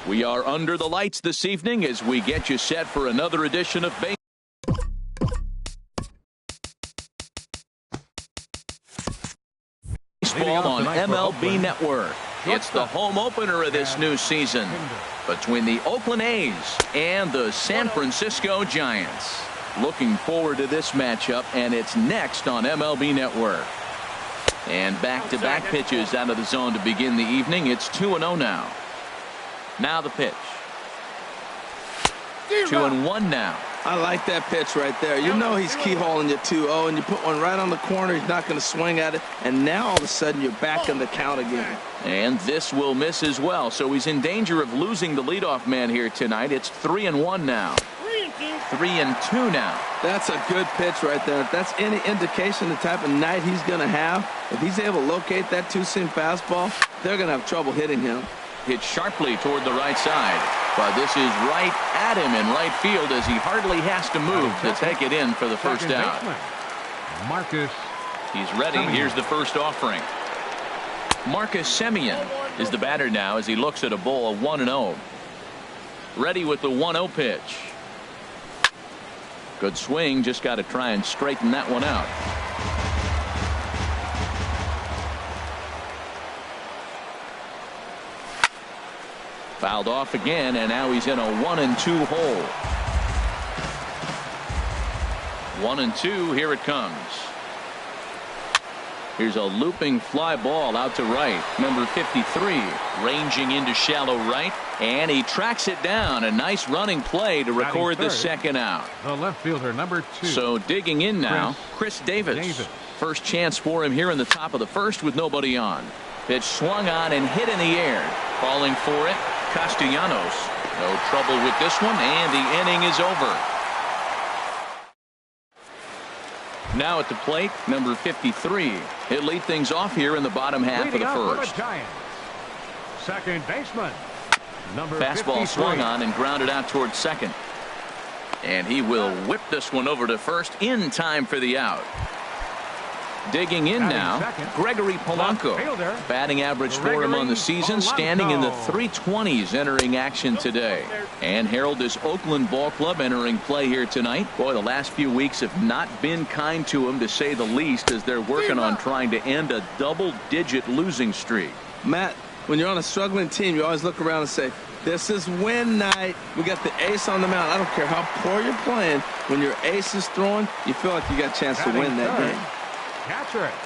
We are under the lights this evening as we get you set for another edition of baseball on MLB Network. It's the home opener of this new season between the Oakland A's and the San Francisco Giants. Looking forward to this matchup, and it's next on MLB Network. And back-to-back pitches out of the zone to begin the evening. It's 2-0 now. Now the pitch. 2-1 now. I like that pitch right there. You know he's keyholing you 2-0, and you put one right on the corner. He's not going to swing at it. And now all of a sudden you're back in the count again. And this will miss as well. So he's in danger of losing the leadoff man here tonight. It's 3-1 now. 3-2 now. That's a good pitch right there. If that's any indication of the type of night he's going to have, if he's able to locate that two-seam fastball, they're going to have trouble hitting him. Hit sharply toward the right side, but this is right at him in right field as he hardly has to move to take it in for the first out. Marcus. He's ready. Here's the first offering. Marcus Semien is the batter now as he looks at a ball of 1-0. Ready with the 1-0 pitch. Good swing, just got to try and straighten that one out. Fouled off again, and now he's in a 1-2 hole. 1-2, here it comes. Here's a looping fly ball out to right. Number 53 ranging into shallow right, and he tracks it down. A nice running play to record the second out. The left fielder, number 2. So digging in now, Chris Davis. First chance for him here in the top of the first with nobody on. Pitch swung on and hit in the air. Calling for it, Castellanos. No trouble with this one, and the inning is over. Now at the plate, number 53. He'll lead things off here in the bottom half of the first. Second baseman. Number Fastball 53. swung on and grounded out towards second. And he will whip this one over to first in time for the out. Digging in now, Gregory Polanco. Batting average for him on the season, standing in the 320s entering action today. And Harold, this Oakland ball club entering play here tonight. Boy, the last few weeks have not been kind to him, to say the least, as they're working on trying to end a double-digit losing streak. Matt, when you're on a struggling team, you always look around and say, this is win night. We got the ace on the mound. I don't care how poor you're playing. When your ace is throwing, you feel like you got a chance to win that game.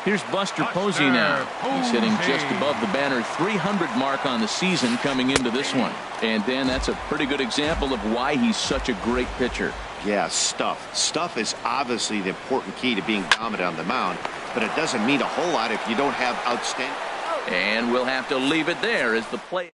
Here's Buster Posey now. He's hitting just above the banner 300 mark on the season coming into this one. And Dan, that's a pretty good example of why he's such a great pitcher. Yeah, stuff. Stuff is obviously the important key to being dominant on the mound, but it doesn't mean a whole lot if you don't have outstanding. And we'll have to leave it there as the play.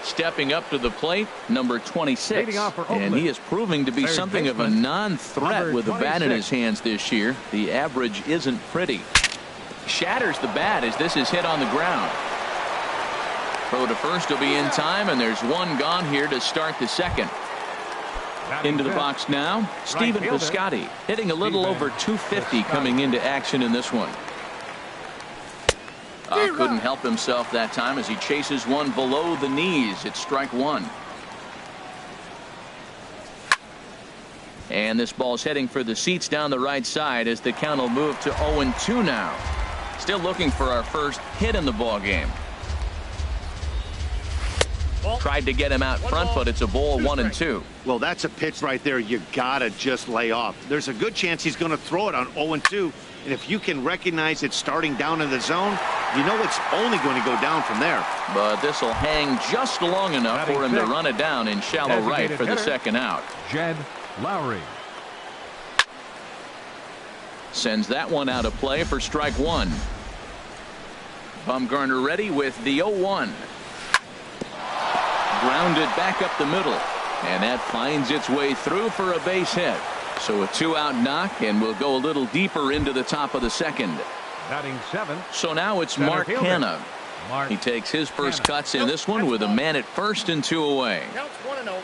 Stepping up to the plate, number 26, and he is proving to be something of a non-threat with the bat in his hands this year. The average isn't pretty. Shatters the bat as this is hit on the ground. Throw to first will be in time, and there's one gone here to start the second. Into the box now, Stephen Piscotty, hitting a little over 250 coming into action in this one. Couldn't help himself that time as he chases one below the knees. It's strike one. And this ball's heading for the seats down the right side as the count will move to 0-2 now. Still looking for our first hit in the ball game. Tried to get him out front, but it's a ball, 1-2. Well, that's a pitch right there you gotta just lay off. There's a good chance he's going to throw it on 0-2. And if you can recognize it starting down in the zone, you know it's only going to go down from there. But this will hang just long enough for him to run it down in shallow right for the second out. Jed Lowry sends that one out of play for strike one. Bumgarner ready with the 0-1. Grounded back up the middle, and that finds its way through for a base hit. So a 2-out knock, and we'll go a little deeper into the top of the second. Batting 7. So now it's Mark Hanna. He takes his first cuts in this one with a man at first and 2 away.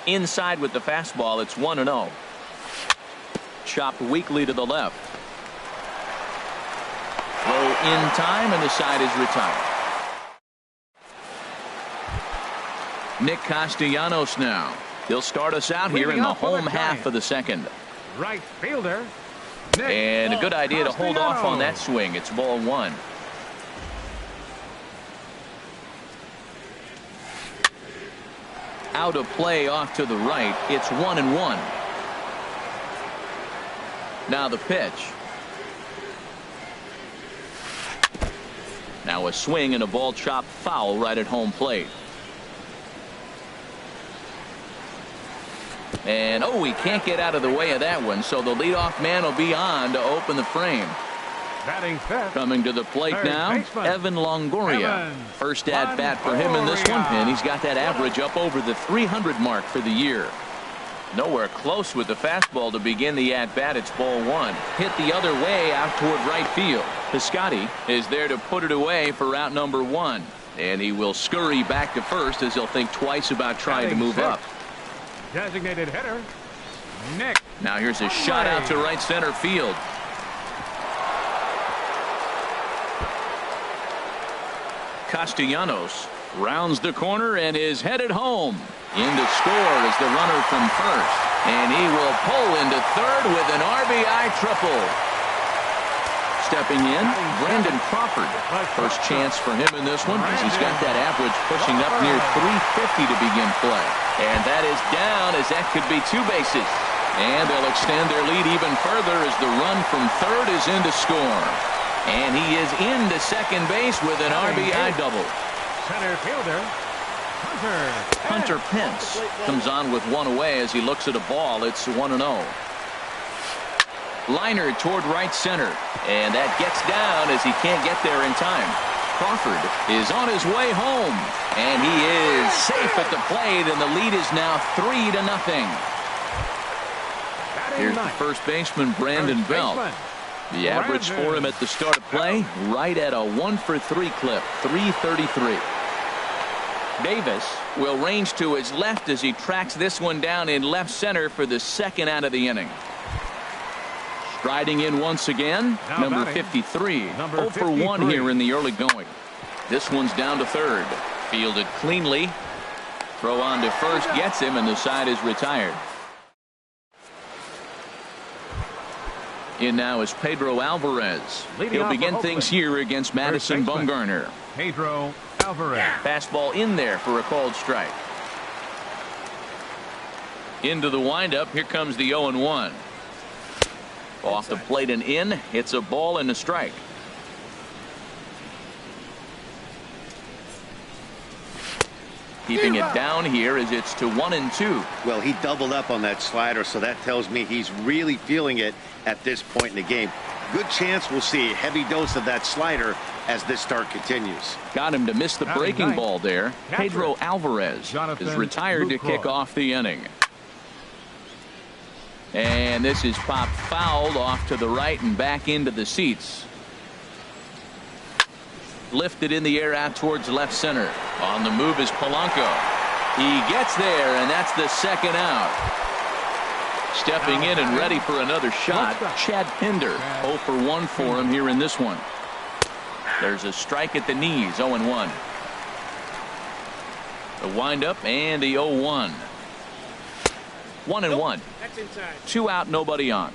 Inside with the fastball, it's 1-0. Chopped weakly to the left. Throw in time, and the side is retired. Nick Castellanos now. He'll start us out here in the home half of the second. Right fielder. And a good idea to hold off on that swing. It's ball one. Out of play off to the right. It's 1-1. Now the pitch. Now a swing and a ball chopped foul right at home plate. And oh, he can't get out of the way of that one, so the leadoff man will be on to open the frame. Batting fifth. Coming to the plate now, Evan Longoria. First at bat for him in this one, and he's got that average up over the 300 mark for the year. Nowhere close with the fastball to begin the at bat. It's ball one. Hit the other way out toward right field. Piscotty is there to put it away for out number one, and he will scurry back to first as he'll think twice about trying to move up. Designated hitter, Nick. Now here's a shot out to right center field. Castellanos rounds the corner and is headed home. In to score is the runner from first. And he will pull into third with an RBI triple. Stepping in, Brandon Crawford. First chance for him in this one as he's got that average pushing up near 350 to begin play. And that is down as that could be two bases. And they'll extend their lead even further as the run from third is in to score. And he is into second base with an RBI double. Center fielder, Hunter Pence comes on with one away as he looks at a ball. It's 1-0. Liner toward right center, and that gets down as he can't get there in time. Crawford is on his way home, and he is safe at the plate, and the lead is now 3-0. Here's the first baseman, Brandon Belt. The average for him at the start of play, right at a 1-for-3 clip, 333. Davis will range to his left as he tracks this one down in left center for the second out of the inning. Striding in once again, number 53. 0 for 1 here in the early going. This one's down to third. Fielded cleanly. Throw on to first gets him, and the side is retired. In now is Pedro Alvarez. He'll begin things here against Madison Bumgarner. Pedro Alvarez. Fastball in there for a called strike. Into the windup. Here comes the 0-1. Off the plate and in. It's a ball and a strike. Keeping it down here as it's to 1-2. Well, he doubled up on that slider, so that tells me he's really feeling it at this point in the game. Good chance we'll see a heavy dose of that slider as this start continues. Got him to miss the breaking ball there. Pedro Alvarez is retired to kick off the inning. And this is popped fouled off to the right and back into the seats. Lifted in the air out towards left center. On the move is Polanco. He gets there, and that's the second out. Stepping in and ready for another shot, Chad Pinder. 0 for 1 for him here in this one. There's a strike at the knees, 0-1. The windup and the 0-1. 1-1. 2 out, nobody on.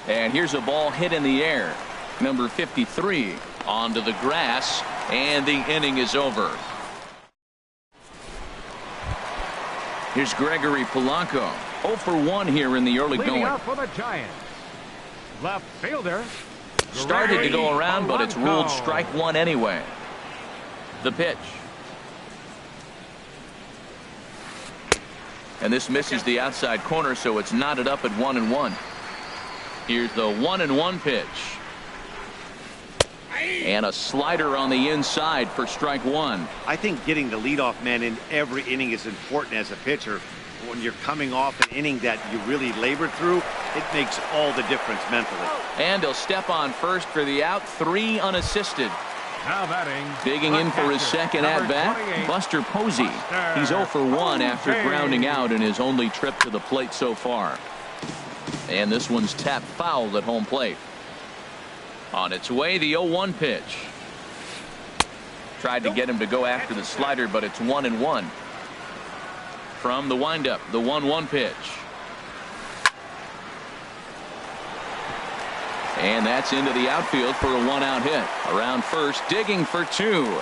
And here's a ball hit in the air. Number 53 onto the grass, and the inning is over. Here's Gregory Polanco. 0 for 1 here in the early going. For the Giants. Left fielder. Started to go around, but it's ruled strike one anyway. The pitch. And this misses the outside corner, so it's knotted up at 1-1. Here's the 1-1 pitch. And a slider on the inside for strike one. I think getting the leadoff man in every inning is important as a pitcher. When you're coming off an inning that you really labored through, it makes all the difference mentally. And he'll step on first for the out, 3 unassisted. Now batting. Digging in for his second at-bat, Buster Posey. He's 0 for 1 after grounding out in his only trip to the plate so far. And this one's tapped foul at home plate. On its way, the 0-1 pitch. Tried to get him to go after the slider, but it's 1-1. From the windup, the 1-1 pitch. And that's into the outfield for a 1-out hit. Around first, digging for 2.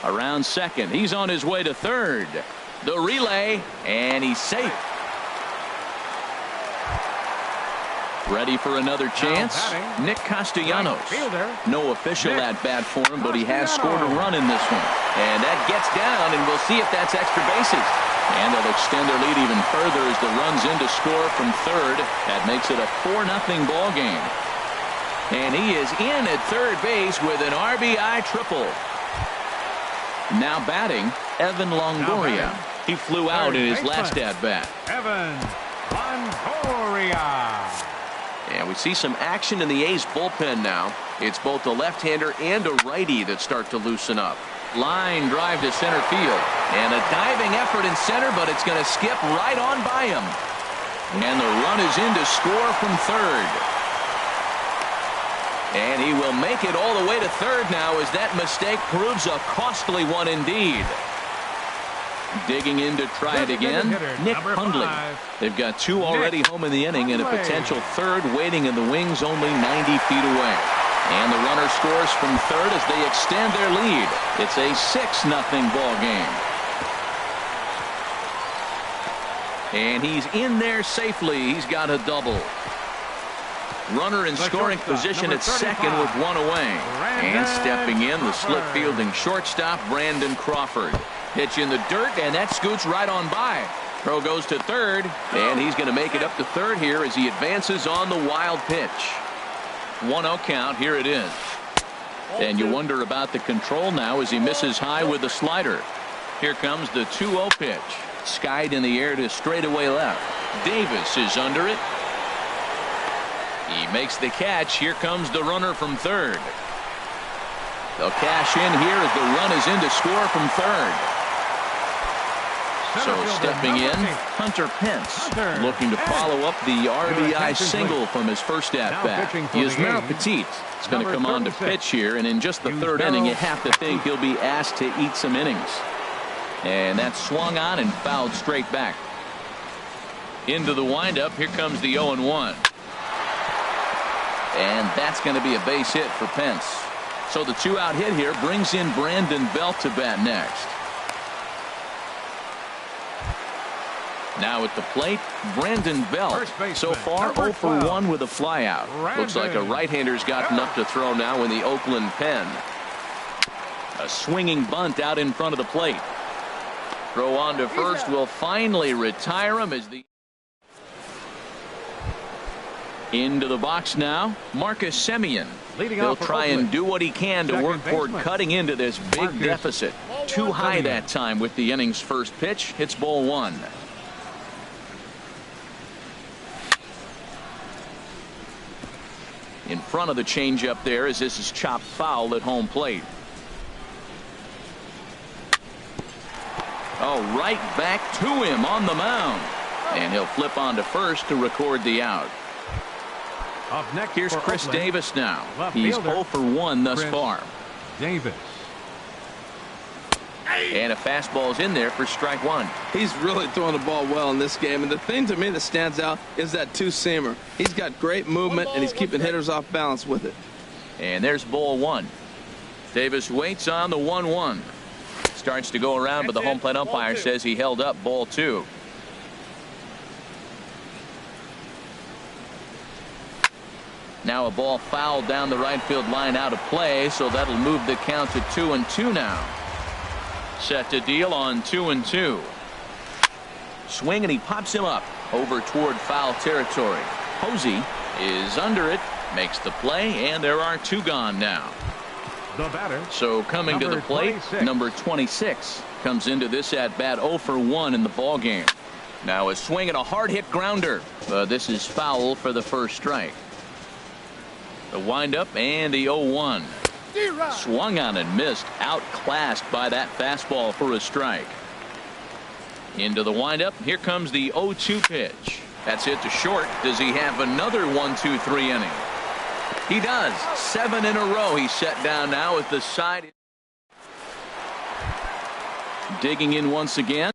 Around second, he's on his way to third. The relay, and he's safe. Ready for another chance. Nick Castellanos. No official at-bat for him, but he has scored a run in this one. And that gets down, and we'll see if that's extra bases. And they'll extend their lead even further as the run's in to score from third. That makes it a 4-0 ball game. And he is in at third base with an RBI triple. Now batting, Evan Longoria. He flew out in his last at-bat. Evan Longoria. And we see some action in the A's bullpen now. It's both a left-hander and a righty that start to loosen up. Line drive to center field. And a diving effort in center, but it's going to skip right on by him. And the run is in to score from third. And he will make it all the way to third now as that mistake proves a costly one indeed. Digging in to try it again, Nick Hundley. They've got 2 already home in the inning and a potential third waiting in the wings only 90 feet away. And the runner scores from third as they extend their lead. It's a 6-0 ball game. And he's in there safely. He's got a double. Runner in scoring position at second with 1 away. And stepping in, the slip fielding shortstop, Brandon Crawford. Pitch in the dirt, and that scoots right on by. Throw goes to third, and he's going to make it up to third here as he advances on the wild pitch. 1-0 count. Here it is. And you wonder about the control now as he misses high with the slider. Here comes the 2-0 pitch. Skied in the air to straightaway left. Davis is under it. He makes the catch. Here comes the runner from third. They'll cash in here as the run is in to score from third. So stepping in, Hunter Pence looking to follow up the RBI single from his first at-bat. Yusmeiro Petit is going to come on to pitch here, and in just the third inning, you have to think he'll be asked to eat some innings. And that's swung on and fouled straight back. Into the windup, here comes the 0-1. And that's going to be a base hit for Pence. So the 2-out hit here brings in Brandon Belt to bat next. Now at the plate, Brandon Belt. So far 0 for 1 with a flyout. Looks like a right-hander's gotten up to throw now in the Oakland pen. A swinging bunt out in front of the plate. Throw on to first will finally retire him as the into the box now, Marcus Semien. He'll try and do what he can to work toward cutting into this big deficit. Too high that time with the inning's first pitch. Hits ball 1. In front of the changeup there as this is chopped foul at home plate. Oh, right back to him on the mound. And he'll flip on to first to record the out. Here's Chris Davis now. He's 0 for 1 thus far. Davis. And a fastball's in there for strike 1. He's really throwing the ball well in this game. And the thing to me that stands out is that two-seamer. He's got great movement, and he's keeping hitters off balance with it. And there's ball 1. Davis waits on the 1-1. Starts to go around, but the home plate umpire says he held up ball 2. Now a ball fouled down the right field line out of play, so that'll move the count to 2-2 now. Set to deal on 2-2. Swing, and he pops him up over toward foul territory. Posey is under it, makes the play, and there are 2 gone now. The batter. So coming to the plate, 26. number 26 comes into this at bat 0 for 1 in the ball game. Now a swing and a hard hit grounder. This is foul for the first strike. The windup and the 0-1. Swung on and missed, outclassed by that fastball for a strike. Into the windup, here comes the 0-2 pitch. That's hit to short. Does he have another 1-2-3 inning? He does. 7 in a row. He's set down now at the side. Digging in once again.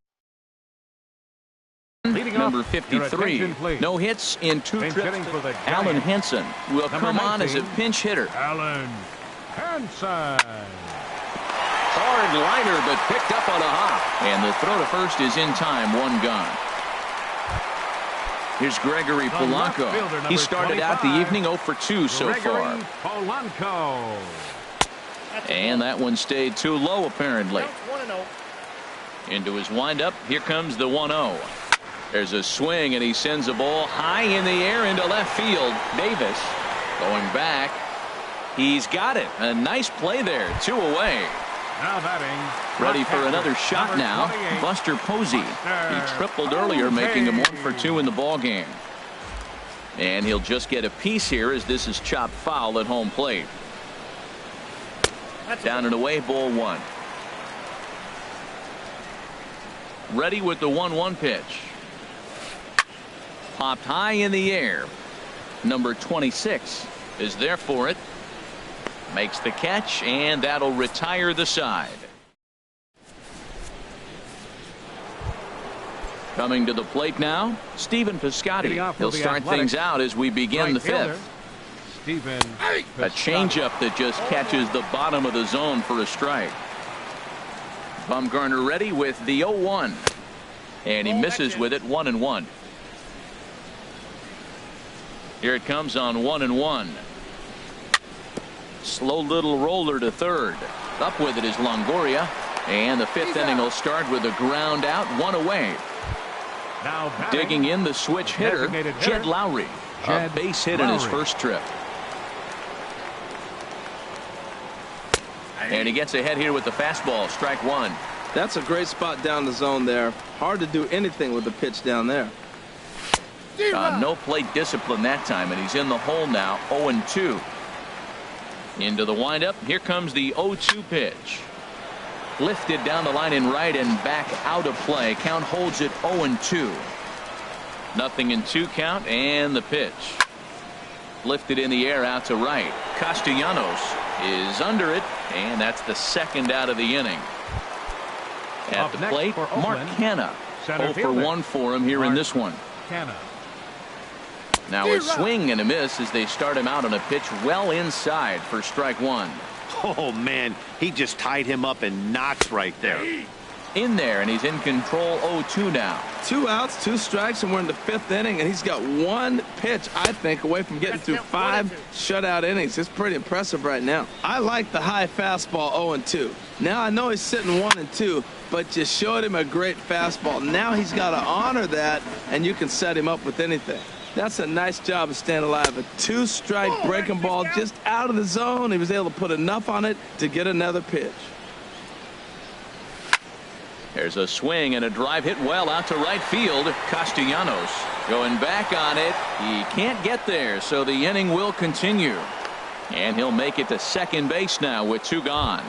Number 53. No hits in 2 trips. Alan Henson will come on as a pinch hitter. Alan Henson. Hard liner, but picked up on a hop. And the throw to first is in time. 1 gone. Here's Gregory Polanco. He started out the evening 0 for 2 so far. Polanco. And that one stayed too low, apparently. Into his windup. Here comes the 1-0. There's a swing, and he sends a ball high in the air into left field. Davis going back. He's got it. A nice play there. 2 away. Now batting. Ready for another shot now. Buster Posey. He tripled earlier, making him 1 for 2 in the ball game. And he'll just get a piece here as this is chopped foul at home plate. Down and away, ball 1. Ready with the 1-1 pitch. Popped high in the air. Number 26 is there for it. Makes the catch, and that'll retire the side. Coming to the plate now, Stephen Piscotty. He'll start things out as we begin the 5th. A changeup that just catches the bottom of the zone for a strike. Bumgarner ready with the 0-1. And he misses with it. 1-1. Here it comes on 1-1. Slow little roller to third. Up with it is Longoria. And the 5th inning will start with a ground out, 1 away. Now digging in the switch hitter, Jed Lowry. A base hit in his first trip. And he gets ahead here with the fastball. Strike 1. That's a great spot down the zone there. Hard to do anything with the pitch down there. No plate discipline that time, and he's in the hole now. 0-2. Into the windup. Here comes the 0-2 pitch. Lifted down the line in right and back out of play. Count holds it 0-2. 0-2 count, and the pitch. Lifted in the air out to right. Castellanos is under it, and that's the 2nd out of the inning. At the plate, Mark Canha. 0 for 1 for him here in this one. Now a swing and a miss as they start him out on a pitch well inside for strike 1. Oh, man, he just tied him up in knots right there. In there, and he's in control. 0-2 now. 2 outs, 2 strikes, and we're in the 5th inning, and he's got 1 pitch, I think, away from getting through 5 shutout innings. It's pretty impressive right now. I like the high fastball 0-2. Now I know he's sitting 1-2, but you showed him a great fastball. Now he's got to honor that, and you can set him up with anything. That's a nice job of staying alive. A 2-strike breaking ball just out of the zone. He was able to put enough on it to get another pitch. There's a swing and a drive hit well out to right field. Castellanos going back on it. He can't get there, so the inning will continue. And he'll make it to second base now with 2 gone.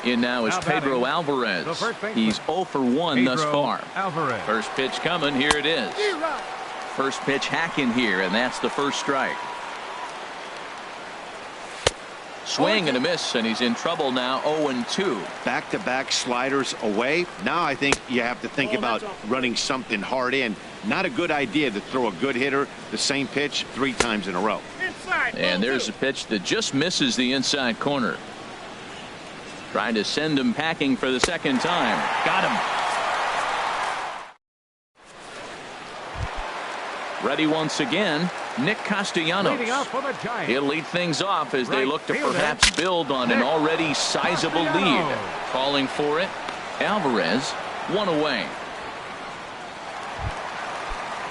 In now is Pedro Alvarez. He's 0 for 1 thus far. First pitch coming. Here it is. First pitch hacking here, and that's the first strike. Swing and a miss, and he's in trouble now. 0-2. Back-to-back sliders away. Now I think you have to think about running something hard in. Not a good idea to throw a good hitter the same pitch 3 times in a row. And there's a pitch that just misses the inside corner. Trying to send him packing for the 2nd time. Got him. Ready once again, Nick Castellanos. He'll lead things off as they look to perhaps build on an already sizable lead. Calling for it, Alvarez, 1 away.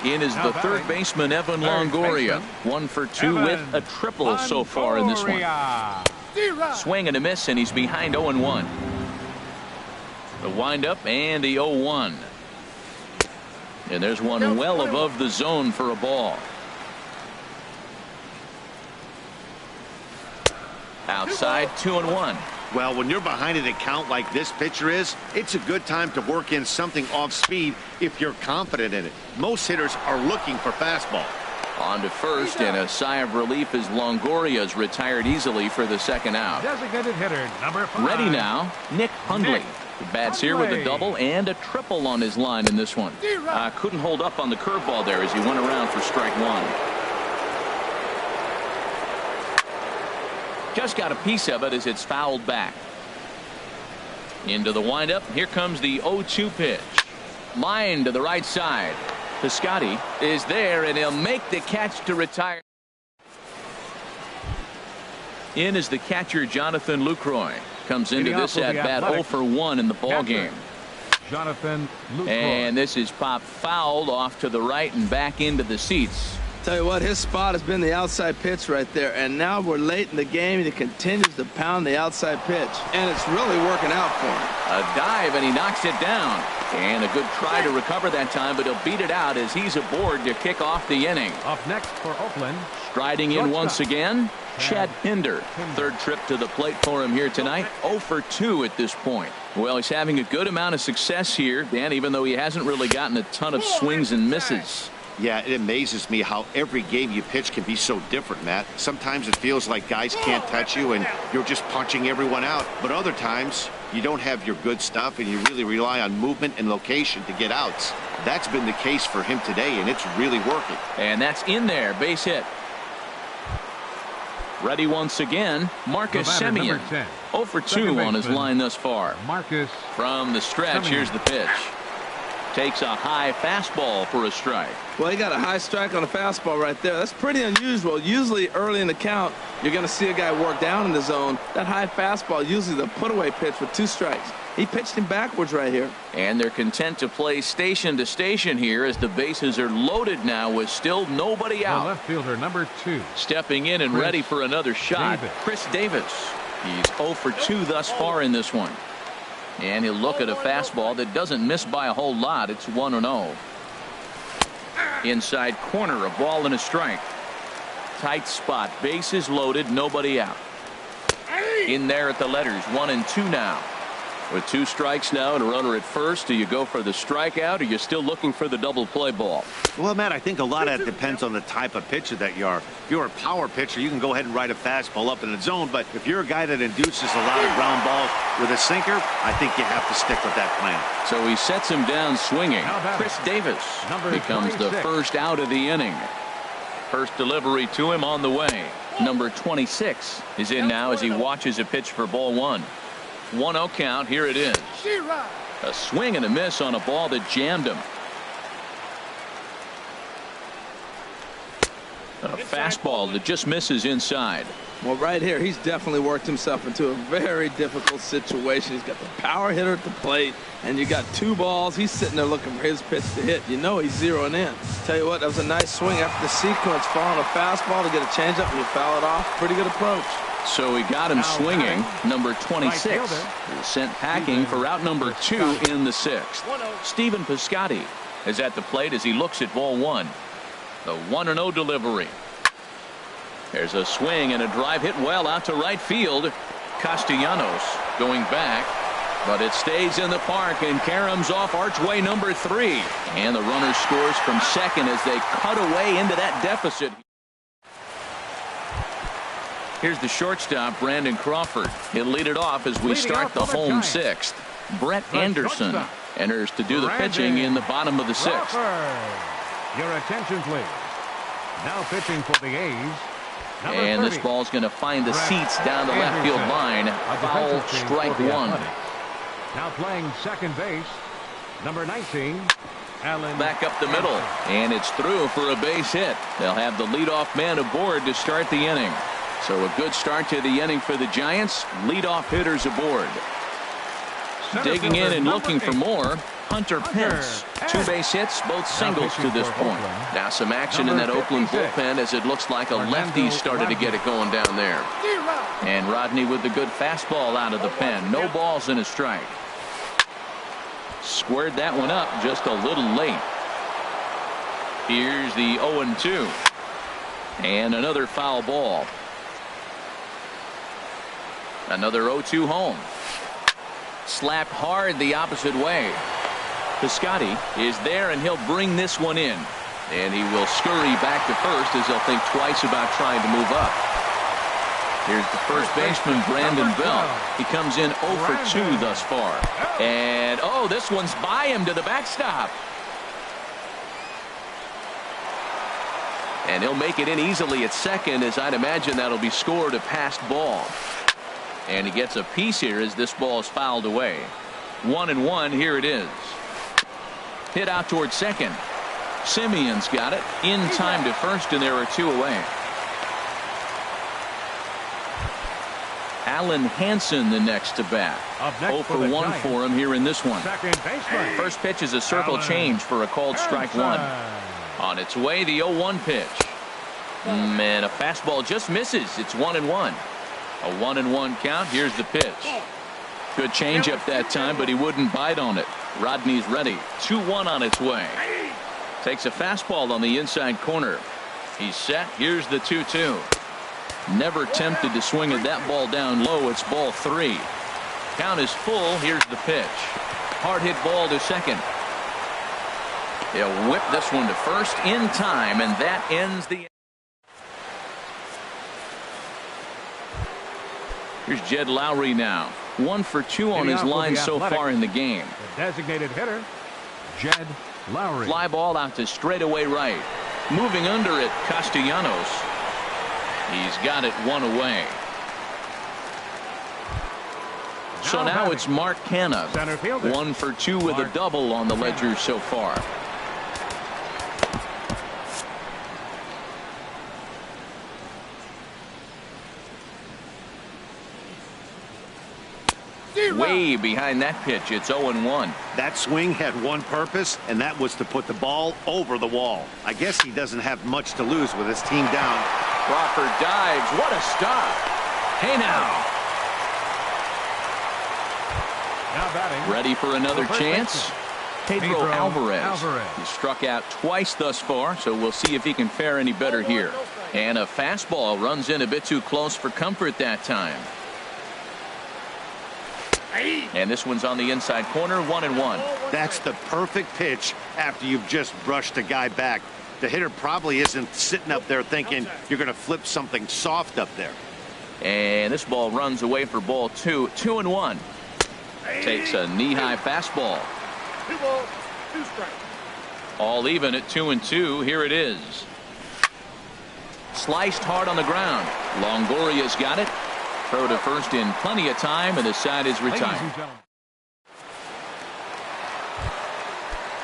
In is the 3rd baseman, Evan Longoria. 1 for 2 with a triple so far in this one. Swing and a miss, and he's behind 0-1. The windup and the 0-1. And there's one well above the zone for a ball. Outside, 2-1. Well, when you're behind an account like this pitcher is, it's a good time to work in something off speed if you're confident in it. Most hitters are looking for fastball. On to first, and a sigh of relief as Longoria's retired easily for the 2nd out. Designated hitter number 5. Ready now, Nick Hundley. The bats here with a double and a triple on his line in this one. Couldn't hold up on the curveball there as he went around for strike one. Just got a piece of it as it's fouled back. Into the windup. Here comes the 0-2 pitch. Line to the right side. Piscotty is there, and he'll make the catch to retire. In is the catcher, Jonathan Lucroy. Comes into this at bat 0 for 1 in the ball game. Jonathan Lucroy. And this is popped fouled off to the right and back into the seats. Tell you what, his spot has been the outside pitch right there, and now we're late in the game and he continues to pound the outside pitch, and it's really working out for him. A dive, and he knocks it down, and a good try to recover that time, but he'll beat it out as he's aboard to kick off the inning. Up next for Oakland, striding in once again, Chad Pinder. Third trip to the plate for him here tonight. 0 for 2 at this point. Well, he's having a good amount of success here, Dan, even though he hasn't really gotten a ton of swings and misses. Yeah, it amazes me how every game you pitch can be so different, Matt. Sometimes it feels like guys can't touch you and you're just punching everyone out. But other times you don't have your good stuff and you really rely on movement and location to get outs. That's been the case for him today, and it's really working. And that's in there. Base hit. Ready once again, Marcus Semien. 0 for 2 on his line thus far. Marcus from the stretch. Here's the pitch. Takes a high fastball for a strike. Well, he got a high strike on a fastball right there. That's pretty unusual. Usually early in the count, you're going to see a guy work down in the zone. That high fastball, usually the put-away pitch with 2 strikes. He pitched him backwards right here. And they're content to play station to station here as the bases are loaded now with still nobody out. The left fielder, number 2. Stepping in and ready for another shot, Chris Davis. He's 0 for 2 thus far in this one. And he'll look at a fastball that doesn't miss by a whole lot. It's 1-0. Inside corner, a ball and a strike. Tight spot, bases loaded, nobody out. In there at the letters, 1 and 2 now. With 2 strikes now and a runner at first, do you go for the strikeout or you're still looking for the double play ball? Well, Matt, I think a lot of that depends on the type of pitcher that you are. If you're a power pitcher, you can go ahead and ride a fastball up in the zone. But if you're a guy that induces a lot of ground balls with a sinker, I think you have to stick with that plan. So he sets him down swinging. Chris Davis becomes the first out of the inning. First delivery to him on the way. Number 26 is in now as he watches a pitch for ball 1. 1-0 count. Here it is. A swing and a miss on a ball that jammed him. A fastball that just misses inside. Well, right here, he's definitely worked himself into a very difficult situation. He's got the power hitter at the plate, and you got 2 balls. He's sitting there looking for his pitch to hit. You know he's zeroing in. Tell you what, that was a nice swing after the sequence. Following a fastball to get a changeup, and you foul it off. Pretty good approach. So he got him swinging. Number 26 is sent packing for out number 2 in the 6th. Stephen Piscotty is at the plate as he looks at ball 1. The 1-0 delivery. There's a swing and a drive hit well out to right field. Castellanos going back, but it stays in the park, and Karam's off archway number 3. And the runner scores from second as they cut away into that deficit. Here's the shortstop, Brandon Crawford. He'll lead it off as we start the home 6th. Brett Anderson enters to do the pitching in the bottom of the 6th. Your attention, please. Now pitching for the A's. And this ball's going to find the seats down the left field line. Foul, strike 1. Now playing second base, number 19, Allen. Back up the middle, and it's through for a base hit. They'll have the leadoff man aboard to start the inning. So a good start to the inning for the Giants. Leadoff hitters aboard. Digging in and looking for more, Hunter Pence. 2 base hits, both singles to this point. Now some action in that Oakland bullpen as it looks like a lefty started to get it going down there. And Rodney with the good fastball out of the pen. No balls and a strike. Squared that one up just a little late. Here's the 0-2. And another foul ball. Another 0-2 home. Slapped hard the opposite way. Piscotty is there, and he'll bring this one in. And he will scurry back to first as he'll think twice about trying to move up. Here's the first baseman, Brandon Belt. He comes in 0 for 2 thus far. And, oh, this one's by him to the backstop. And he'll make it in easily at second, as I'd imagine that'll be scored a passed ball. And he gets a piece here as this ball is fouled away. 1-1, here it is. Hit out towards second. Simeon's got it in time to first, and there are 2 away. Alan Hansen the next to bat. 0 for 1 for him here in this one. First pitch is a circle change for a called strike 1. On its way, the 0-1 pitch. And a fastball just misses. It's 1-1. A 1-1 count. Here's the pitch. Good changeup that time, but he wouldn't bite on it. Rodney's ready. 2-1 on its way. Takes a fastball on the inside corner. He's set. Here's the 2-2. Never tempted to swing at that ball down low. It's ball 3. Count is full. Here's the pitch. Hard hit ball to second. They'll whip this one to first in time, and that ends the. Here's Jed Lowry now. 1 for 2 on his line so far in the game. The designated hitter, Jed Lowry. Fly ball out to straightaway right. Moving under it, Castellanos. He's got it 1 away. So now it's Mark Canha. 1 for 2 with a double on the ledger so far. Way behind that pitch. It's 0-1. That swing had one purpose, and that was to put the ball over the wall. I guess he doesn't have much to lose with his team down. Crawford dives. What a stop. Hey now. Ready for another chance? Pedro Alvarez. He struck out twice thus far, so we'll see if he can fare any better here. And a fastball runs in a bit too close for comfort that time. And this one's on the inside corner, 1-1. That's the perfect pitch after you've just brushed a guy back. The hitter probably isn't sitting up there thinking you're going to flip something soft up there. And this ball runs away for ball 2. 2-1. Takes a knee-high fastball. 2 balls, 2 strikes. All even at 2-2. Here it is. Sliced hard on the ground. Longoria's got it. Throw to first in plenty of time, and the side is retired.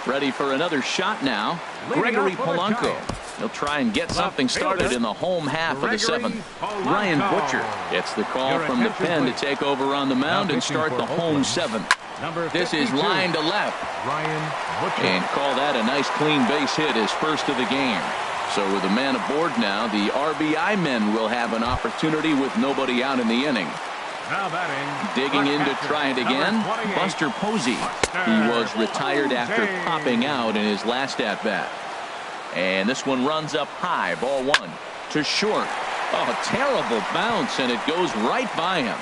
Ready for another shot now. Gregory Polanco. He'll try and get something started in the home half of the 7th. Ryan Butcher gets the call from the pen to take over on the mound and start the home 7th. This is line to left. And call that a nice clean base hit, his first of the game. So with a man aboard now, the RBI men will have an opportunity with nobody out in the inning. Digging in to try it again, Buster Posey. He was retired after popping out in his last at-bat. And this one runs up high, ball 1 to short. Oh, terrible bounce, and it goes right by him.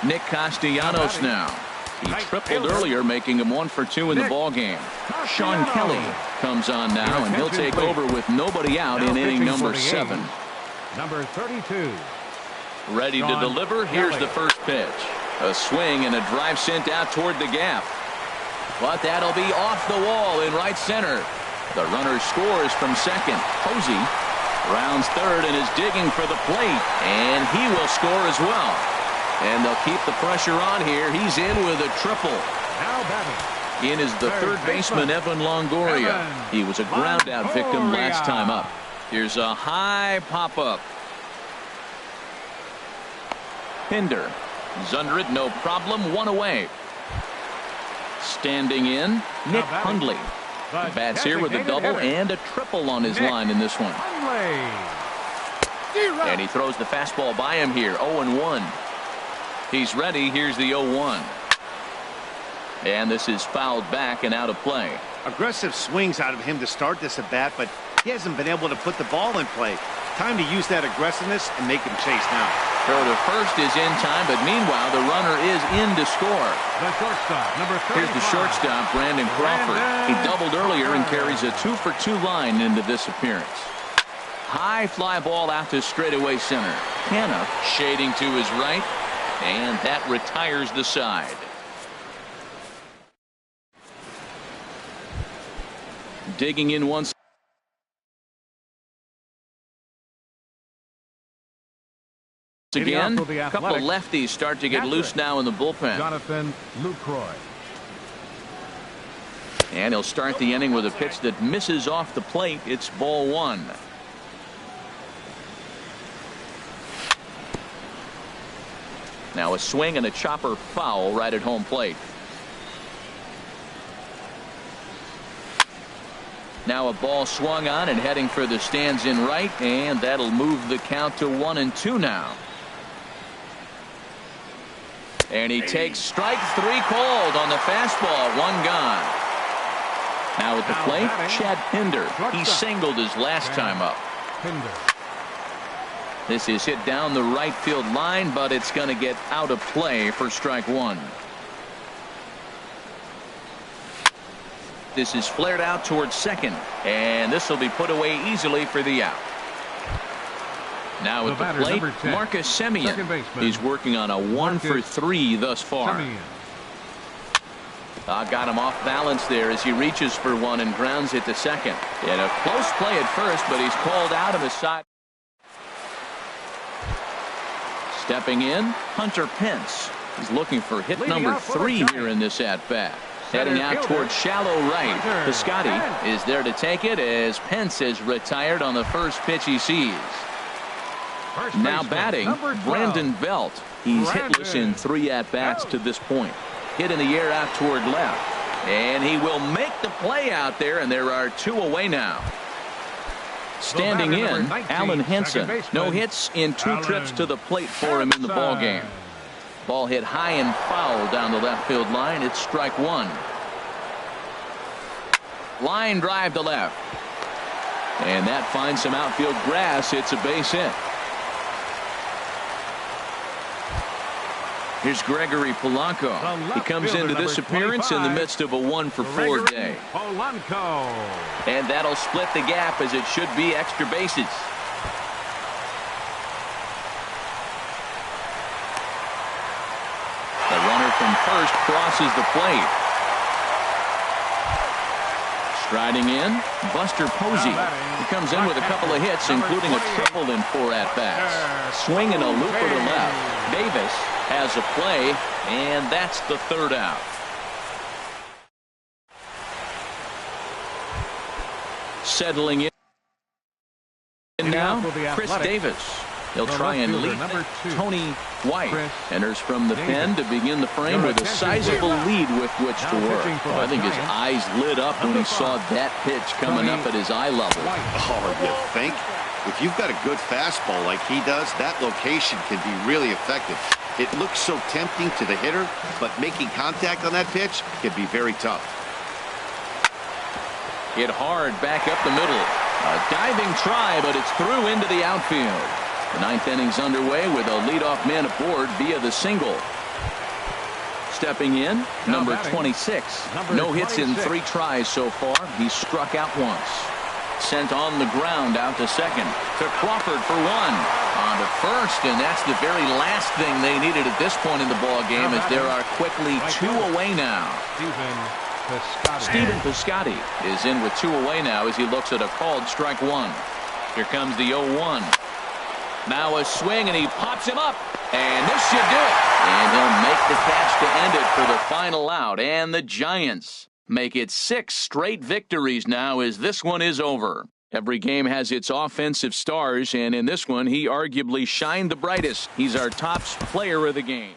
Nick Castellanos now. He tripled earlier, making him 1 for 2 in the ball game. Sean Kelly comes on now, and he'll take over with nobody out in inning number 7. Number 32. Ready to deliver. Here's the first pitch. A swing and a drive sent out toward the gap. But that'll be off the wall in right center. The runner scores from second. Posey rounds third and is digging for the plate. And he will score as well. And they'll keep the pressure on here. He's in with a triple. Now batting. In is the third baseman, Evan Longoria. He was a ground out victim last time up. Here's a high pop-up. Pinder is under it, no problem. 1 away. Standing in, Nick Hundley. He bats here with a double and a triple on his line in this one. And he throws the fastball by him here. 0-1. He's ready. Here's the 0-1. And this is fouled back and out of play. Aggressive swings out of him to start this at bat, but he hasn't been able to put the ball in play. Time to use that aggressiveness and make him chase now. Throw to first is in time, but meanwhile, the runner is in to score. The shortstop, number 35. Here's the shortstop, Brandon Crawford. He doubled earlier and carries a 2-for-2 line into this appearance. High fly ball out to straightaway center. Hanna shading to his right, and that retires the side. Digging in once again. A couple of lefties start to get loose now in the bullpen. Jonathan Lucroy. And he'll start the inning with a pitch that misses off the plate. It's ball one. Now a swing and a chopper foul right at home plate. Now a ball swung on and heading for the stands in right, and that'll move the count to 1-2 now. And he takes strike three called on the fastball. One gone. Now at the plate, Chad Pinder. He singled his last time up. This is hit down the right field line, but it's going to get out of play for strike one. This is flared out towards second, and this will be put away easily for the out. Now at the plate, Marcus Semien. He's working on a 1-for-3 thus far. Got him off balance there as he reaches for one and grounds it to second. And a close play at first, but he's called out of the side. Stepping in, Hunter Pence. He's looking for hit number 3 here in this at-bat. Heading out towards shallow right. Piscotty is there to take it as Pence is retired on the first pitch he sees. Now batting, Brandon Belt. He's hitless in 3 at-bats to this point. Hit in the air out toward left. And he will make the play out there, and there are 2 away now. Standing in, Alan Henson. No hits in 2 trips to the plate for him in the ballgame. Ball hit high and foul down the left field line. It's strike one. Line drive to left. And that finds some outfield grass. It's a base hit. Here's Gregory Polanco. He comes into this appearance in the midst of a 1-for-4 day. And that'll split the gap as it should be extra bases. The runner from first crosses the plate. Striding in, Buster Posey. He comes in with a couple of hits, including a triple in 4 at-bats. Swinging a looper to left. Davis has a play, and that's the 3rd out. Settling in now, Chris Davis. He'll try and lead Tony White. Enters from the pen to begin the frame with a sizable lead with which to work. I think his eyes lit up when he saw that pitch coming up at his eye level. Oh, you think? If you've got a good fastball like he does, that location can be really effective. It looks so tempting to the hitter, but making contact on that pitch can be very tough. Hit hard back up the middle. A diving try, but it's through into the outfield. The 9th inning's underway with a leadoff man aboard via the single. Stepping in, number 26. No hits in 3 tries so far. He's struck out once. Sent on the ground out to second. To Crawford for 1. On to first, and that's the very last thing they needed at this point in the ball game, as there are quickly 2 away now. Stephen Piscotty is in with 2 away now as he looks at a called strike 1. Here comes the 0-1. Now a swing, and he pops him up, and this should do it. And he'll make the catch to end it for the final out. And the Giants make it 6 straight victories now as this one is over. Every game has its offensive stars, and in this one, he arguably shined the brightest. He's our top player of the game.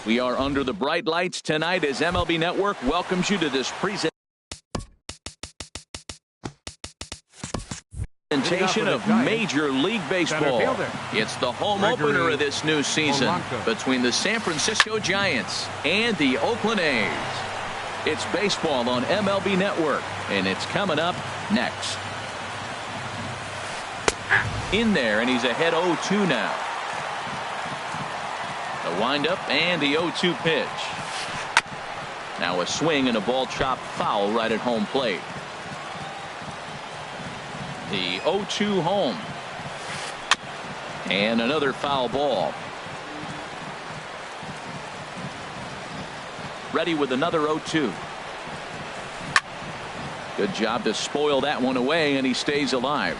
We are under the bright lights tonight as MLB Network welcomes you to this presentation of Major League Baseball. It's the home opener of this new season between the San Francisco Giants and the Oakland A's. It's baseball on MLB Network, and it's coming up next. In there, and he's ahead 0-2 now. The windup and the 0-2 pitch. Now a swing and a ball chopped foul right at home plate. The 0-2 home. And another foul ball. Ready with another 0-2. Good job to spoil that one away, and he stays alive.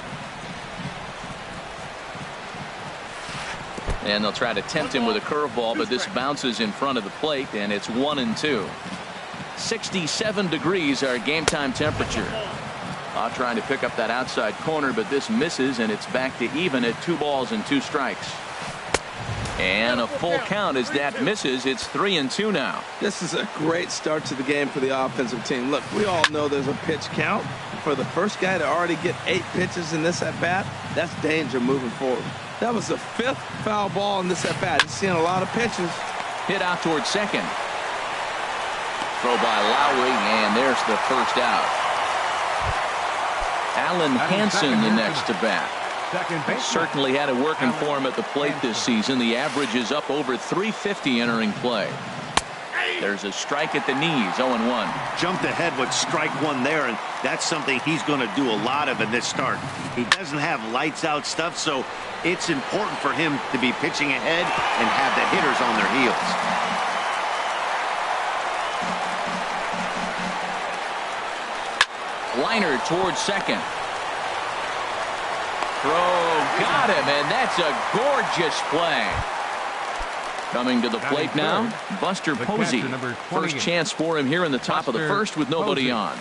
And they'll try to tempt him with a curveball, but this bounces in front of the plate, and it's 1-2. 67 degrees our game time temperature. Trying to pick up that outside corner, but this misses, and it's back to even at 2 balls and 2 strikes. And a full count as that misses. It's 3-2 now. This is a great start to the game for the offensive team. Look, we all know there's a pitch count. For the first guy to already get 8 pitches in this at-bat, that's danger moving forward. That was the 5th foul ball in this at-bat. He's seeing a lot of pitches. Hit out towards second. Throw by Lowry, and there's the first out. Alan Hansen the next to bat. Certainly had it working for him at the plate this season. The average is up over 350 entering play. There's a strike at the knees, 0-1. Jumped ahead with strike one there, and that's something he's going to do a lot of in this start. He doesn't have lights out stuff, so it's important for him to be pitching ahead and have the hitters on their heels. Liner towards second. Throw got him, and that's a gorgeous play. Coming to the plate now, Buster Posey. First chance for him here in the top of the first with nobody on.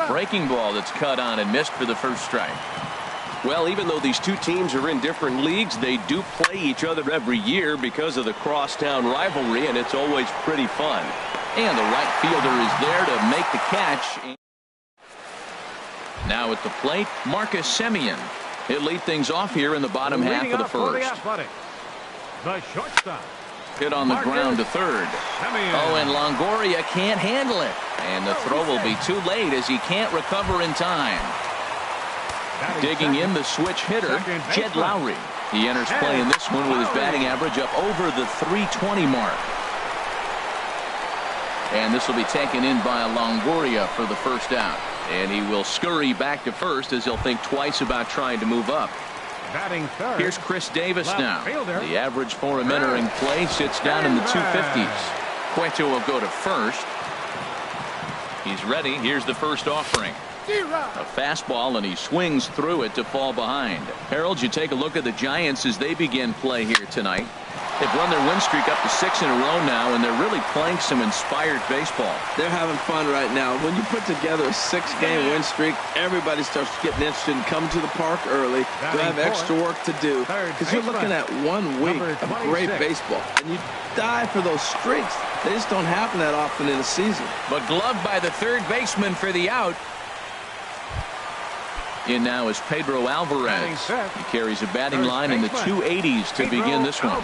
Breaking ball that's cut on and missed for the first strike. Well, even though these two teams are in different leagues, they do play each other every year because of the crosstown rivalry, and it's always pretty fun. And the right fielder is there to make the catch. Now at the plate, Marcus Semien. He'll lead things off here in the bottom half of the first. The shortstop. Hit on the ground to third. Oh, and Longoria can't handle it. And the throw will be too late as he can't recover in time. Digging in the switch hitter, Jed Lowry. He enters play in this one with his batting average up over the 320 mark. And this will be taken in by Longoria for the first out. And he will scurry back to first as he'll think twice about trying to move up. Here's Chris Davis now. The average for him entering play sits down in the 250s. Cueto will go to first. He's ready. Here's the first offering. A fastball, and he swings through it to fall behind. Harold, you take a look at the Giants as they begin play here tonight. They've run their win streak up to 6 in a row now, and they're really playing some inspired baseball. They're having fun right now. When you put together a 6-game win streak, everybody starts getting interested in coming to the park early. They'll have extra work to do because you're looking at 1 week of great baseball, and you die for those streaks. They just don't happen that often in a season. But gloved by the third baseman for the out. In now is Pedro Alvarez. He carries a batting line in the 280s to begin this one.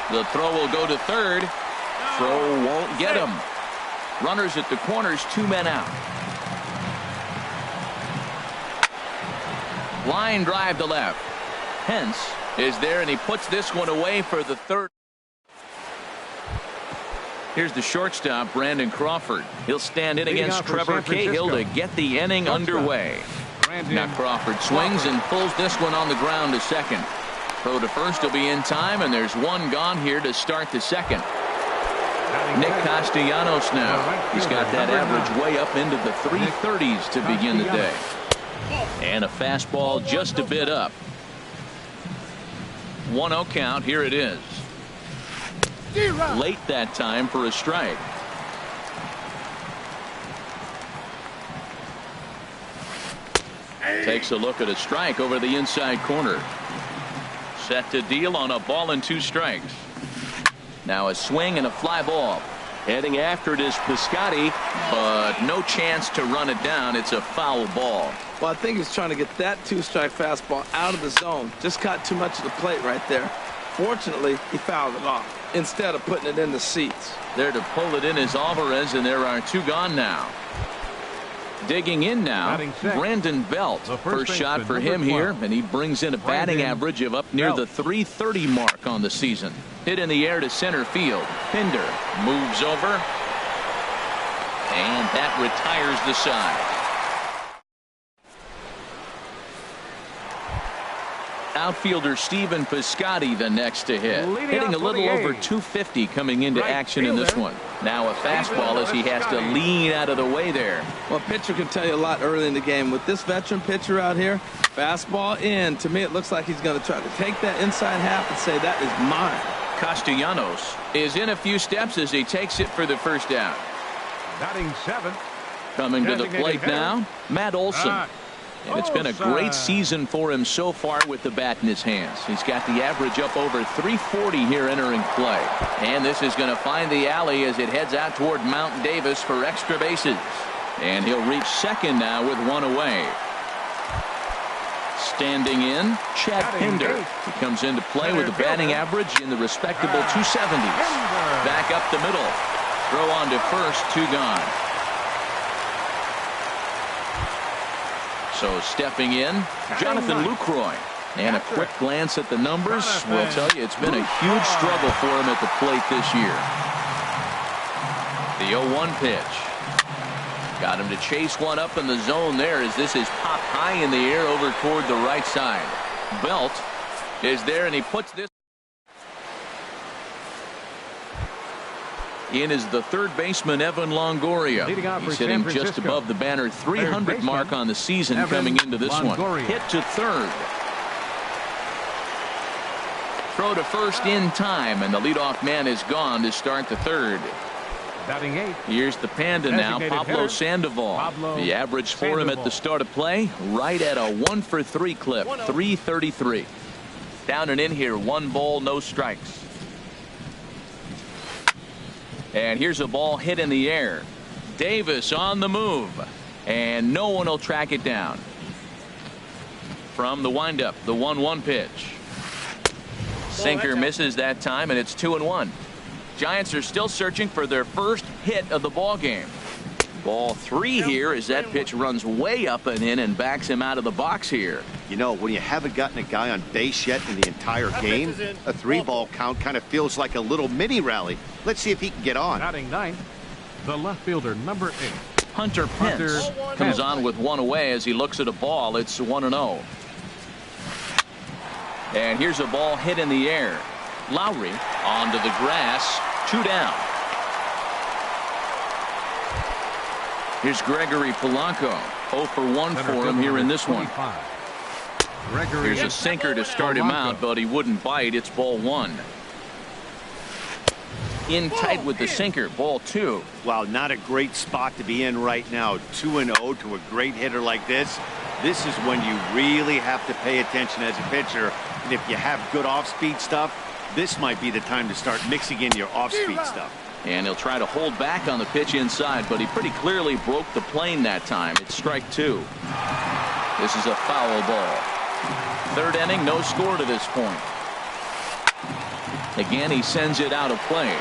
The throw will go to third. Throw won't get him. Runners at the corners, 2 men out. Line drive to left. Hence is there, and he puts this one away for the third. Here's the shortstop, Brandon Crawford. He'll stand in against Trevor Cahill to get the inning underway. Now Crawford swings and pulls this one on the ground to second. Throw to first will be in time, and there's 1 gone here to start the second. Nick Castellanos now. He's got that average way up into the 330s to begin the day. And a fastball just a bit up. 1-0 count. Here it is. Late that time for a strike. Takes a look at a strike over the inside corner. Set to deal on a ball and 2 strikes. Now a swing and a fly ball. Heading after it is Piscotty, but no chance to run it down. It's a foul ball. Well, I think he's trying to get that 2-strike fastball out of the zone. Just caught too much of the plate right there. Fortunately, he fouled it off instead of putting it in the seats. There to pull it in is Alvarez, and there are 2 gone now. Digging in now, Brandon Belt. First shot for him here, and he brings in a batting average of up near the .330 mark on the season. Hit in the air to center field. Pinder moves over, and that retires the side. Outfielder Stephen Piscotty the next to hit. Hitting a little over .250 coming into action in this one. Now a fastball as he has to lean out of the way there. Well, a pitcher can tell you a lot early in the game. With this veteran pitcher out here, fastball in. To me, it looks like he's going to try to take that inside half and say, that is mine. Castellanos is in a few steps as he takes it for the first out. Batting 7th. Coming to the plate now, Matt Olson. And it's been a great season for him so far with the bat in his hands. He's got the average up over .340 here entering play. And this is going to find the alley as it heads out toward Mount Davis for extra bases. And he'll reach second now with 1 away. Standing in, Chad Pinder. He comes into play with a batting average in the respectable 270s. Back up the middle. Throw on to first, 2 gone. So stepping in, Jonathan Lucroy. And a quick glance at the numbers will tell you it's been a huge struggle for him at the plate this year. The 0-1 pitch. Got him to chase one up in the zone there as this is popped high in the air over toward the right side. Belt is there, and he puts this in is the third baseman, Evan Longoria. He's hitting just above the banner 300 mark on the season coming into this one. Hit to third. Throw to first in time, and the leadoff man is gone to start the third. Batting 8th. Here's the Panda now, Pablo Sandoval. The average for him at the start of play, right at a 1-for-3 clip, 333. Down and in here, 1 ball, no strikes. And here's a ball hit in the air. Davis on the move, and no one will track it down. From the windup, the 1-1 pitch. Sinker misses that time, and it's 2-1. Giants are still searching for their first hit of the ball game. Ball 3 here as that pitch runs way up and in and backs him out of the box here. You know, when you haven't gotten a guy on base yet in the entire game, a 3-ball count kind of feels like a little mini rally. Let's see if he can get on. Batting 9th, the left fielder, number 8. Hunter Pence comes on with 1 away as he looks at a ball. It's 1-0. And here's a ball hit in the air. Lowry onto the grass, 2 down. Here's Gregory Polanco. 0 for 1 for him here in this one. Here's a sinker to start him out, but he wouldn't bite. It's ball 1. In tight with the sinker, ball 2. Wow, not a great spot to be in right now. 2-0 to a great hitter like this. This is when you really have to pay attention as a pitcher. And if you have good off-speed stuff, this might be the time to start mixing in your off-speed stuff. And he'll try to hold back on the pitch inside, but he pretty clearly broke the plane that time. It's strike 2. This is a foul ball. 3rd inning, no score to this point. Again, he sends it out of play.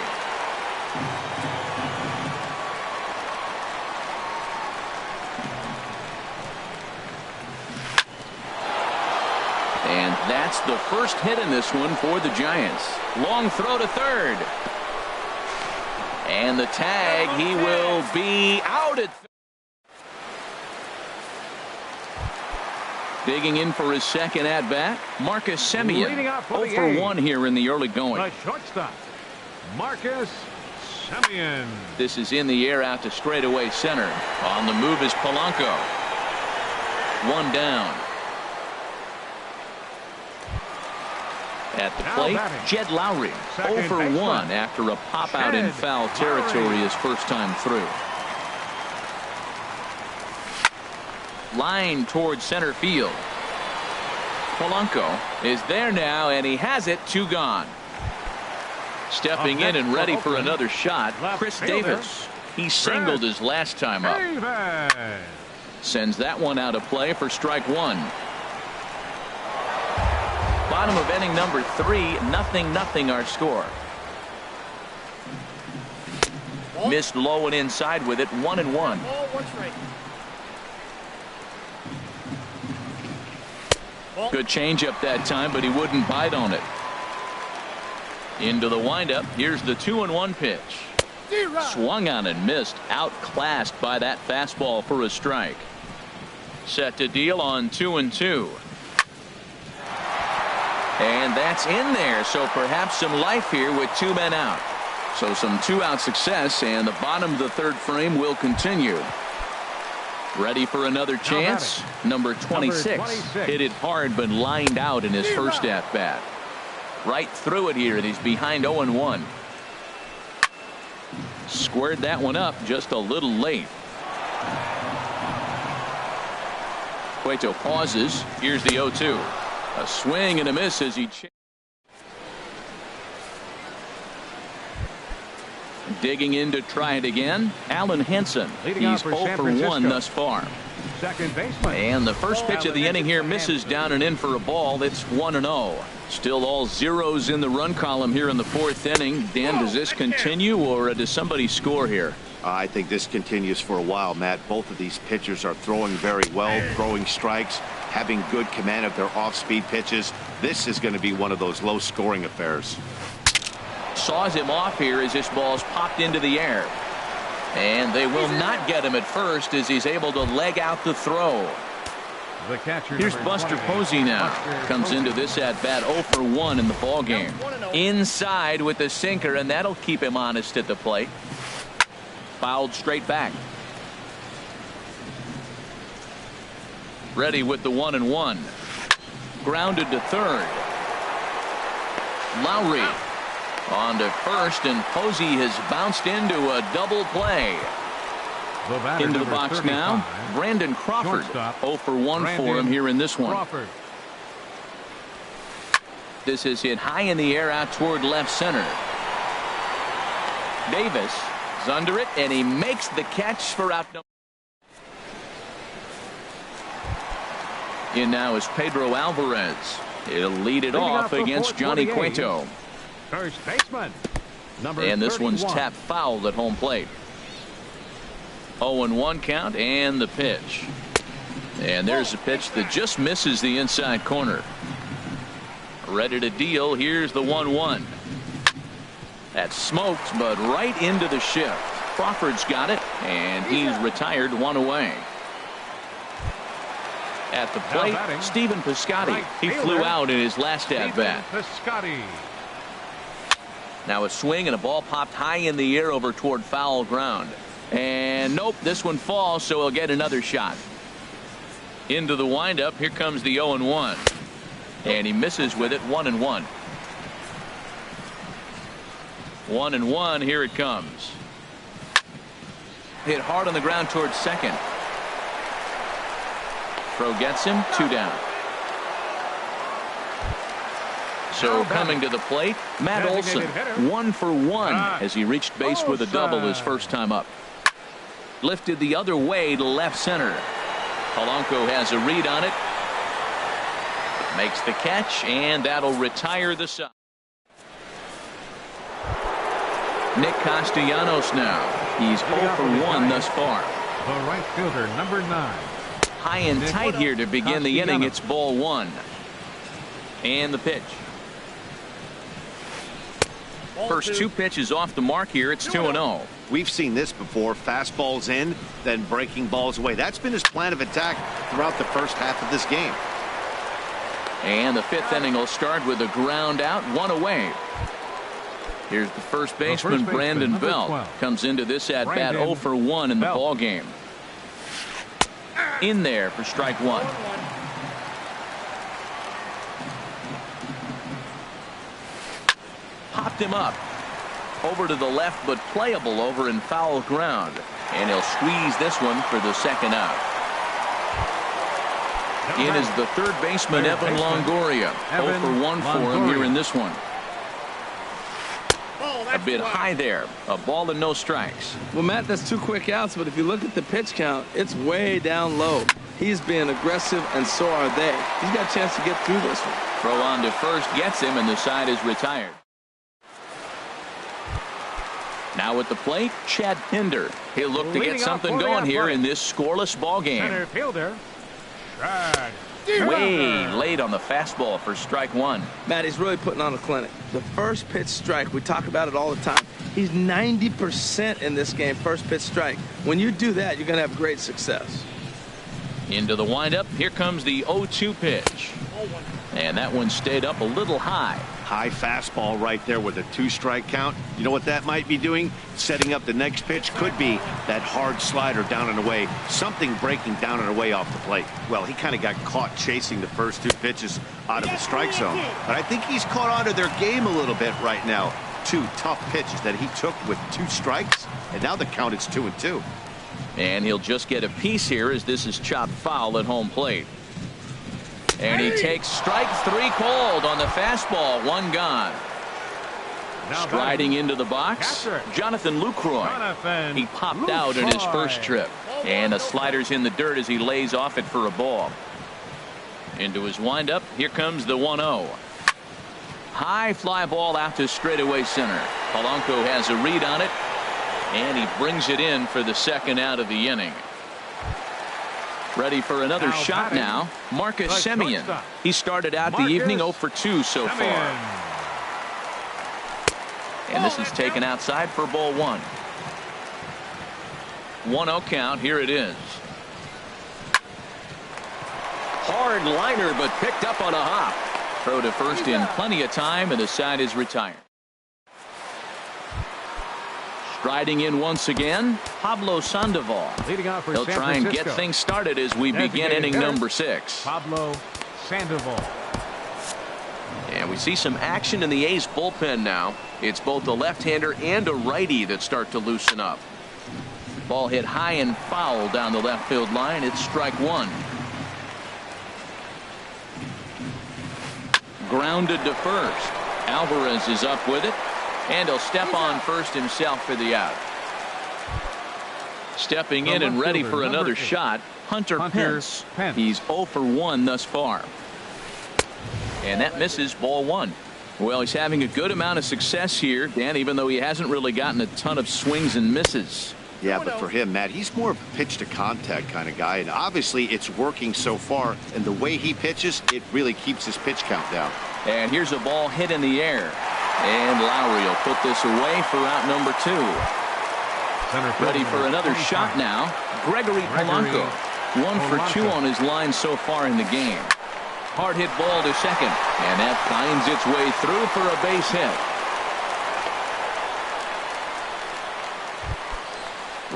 And that's the first hit in this one for the Giants. Long throw to third. And the tag, he will be out at third. Digging in for his second at-bat, Marcus Semien. 0 for 1 here in the early going. The shortstop, Marcus Semien. This is in the air out to straightaway center. On the move is Polanco. 1 down. At the plate, Jed Lowry, 0 for 1 after a pop-out in foul territory his first time through. Line towards center field. Polanco is there now, and he has it. 2 gone. Stepping in and ready for another shot, Chris Davis. He singled his last time up. Sends that one out of play for strike 1. Bottom of inning number 3, 0-0 our score. Missed low and inside with it, 1-1. Good changeup that time, but he wouldn't bite on it. Into the windup. Here's the 2-1 pitch. Swung on and missed. Outclassed by that fastball for a strike. Set to deal on 2-2. And that's in there, so perhaps some life here with 2 men out. So some 2-out success, and the bottom of the 3rd frame will continue. Ready for another chance? Number 26. Hit it hard but lined out in his first at-bat. Right through it here, and he's behind 0-1. Squared that one up just a little late. Cueto pauses. Here's the 0-2. A swing and a miss as he digging in to try it again. Alan Henson. He's 0 for 1 thus far. Second baseman. And the first pitch of the inning here misses down and in for a ball. It's 1-0. Still all zeros in the run column here in the 4th inning. Dan, does this continue, or does somebody score here? I think this continues for a while, Matt. Both of these pitchers are throwing very well, throwing strikes, having good command of their off-speed pitches. This is going to be one of those low-scoring affairs. Saws him off here as this ball's popped into the air. And they will not get him at first as he's able to leg out the throw. The catcher, here's Buster Posey now. Comes into this at-bat 0 for 1 in the ball game. Inside with the sinker, and that'll keep him honest at the plate. Fouled straight back. Ready with the 1-1. Grounded to 3rd. Lowry on to first, and Posey has bounced into a double play. Into the box now, Brandon Crawford. 0 for 1 for him here in this one. Crawford. This is hit high in the air out toward left center. Davis is under it, and he makes the catch for out number. In now is Pedro Alvarez. He'll lead it off against Johnny Cueto. First baseman. And this one's tapped foul at home plate. 0-1 count, and the pitch. And there's a pitch that just misses the inside corner. Ready to deal. Here's the 1-1. That's smoked, but right into the shift. Crawford's got it, and he's retired 1 away. At the plate, Stephen Piscotty. He flew out in his last at-bat. Now a swing and a ball popped high in the air over toward foul ground. And nope, this one falls, so he'll get another shot. Into the windup. Here comes the 0-1. And he misses with it. 1-1. 1-1. Here it comes. Hit hard on the ground towards second. Throw gets him. 2 down. So coming to the plate, Matt Olson. 1 for 1 as he reached base with a double his first time up. Lifted the other way to left center. Polanco has a read on it. Makes the catch, and that'll retire the side. Nick Castellanos now. He's 0 for 1 thus far. The right fielder, number 9. High and tight here to begin the inning. It's ball 1. And the pitch. First 2 pitches off the mark here. It's 2-0. We've seen this before. Fastballs in, then breaking balls away. That's been his plan of attack throughout the first half of this game. And the 5th inning will start with a ground out, 1 away. Here's the first baseman, Brandon Belt. Comes into this at-bat 0 for 1 in the ball game. In there for strike 1. Popped him up. Over to the left, but playable over in foul ground. And he'll squeeze this one for the second out. In is the third baseman, Evan Longoria. 0 for 1 for him here in this one. A bit high there. A ball and no strikes. Well, Matt, that's 2 quick outs, but if you look at the pitch count, it's way down low. He's being aggressive, and so are they. He's got a chance to get through this one. Throw on to first gets him, and the side is retired. Now at the plate, Chad Pinder. He'll look to get something going here in this scoreless ball game. Center fielder, Chad. Way late on the fastball for strike 1. Matt, he's really putting on a clinic. The first pitch strike, we talk about it all the time. He's 90% in this game, first pitch strike. When you do that, you're going to have great success. Into the windup. Here comes the 0-2 pitch. And that one stayed up a little high. High fastball right there with a 2-strike count. You know what that might be doing? Setting up the next pitch. Could be that hard slider down and away. Something breaking down and away off the plate. Well, he kind of got caught chasing the first 2 pitches out of the strike zone. But I think he's caught onto their game a little bit right now. 2 tough pitches that he took with 2 strikes. And now the count is 2-2. And he'll just get a piece here as this is chopped foul at home plate. And he takes strike 3 cold on the fastball. 1 gone. Striding into the box, Jonathan Lucroy. He popped out in his first trip. And the slider's in the dirt as he lays off it for a ball. Into his windup. Here comes the 1-0. High fly ball out to straightaway center. Polanco has a read on it. And he brings it in for the second out of the inning. Ready for another shot now. Marcus Semien. He started out the evening 0 for 2 so far. And this is taken outside for ball 1. 1-0 count. Here it is. Hard liner, but picked up on a hop. Throw to first in plenty of time, and the side is retired. Striding in once again, Pablo Sandoval. He'll try and get things started as we begin inning number 6. Pablo Sandoval. And we see some action in the A's bullpen now. It's both a left-hander and a righty that start to loosen up. Ball hit high and foul down the left field line. It's strike 1. Grounded to first. Alvarez is up with it. And he'll step on first himself for the out. Stepping in and ready for another shot, Hunter Pence. He's 0 for 1 thus far. And that misses ball 1. Well, he's having a good amount of success here, Dan, even though he hasn't really gotten a ton of swings and misses. Yeah, but for him, Matt, he's more of a pitch to contact kind of guy. And obviously it's working so far. And the way he pitches, it really keeps his pitch count down. And here's a ball hit in the air. And Lowry will put this away for out number 2. Ready for another shot now. Gregory Polanco. 1 for 2 on his line so far in the game. Hard hit ball to second. And that finds its way through for a base hit.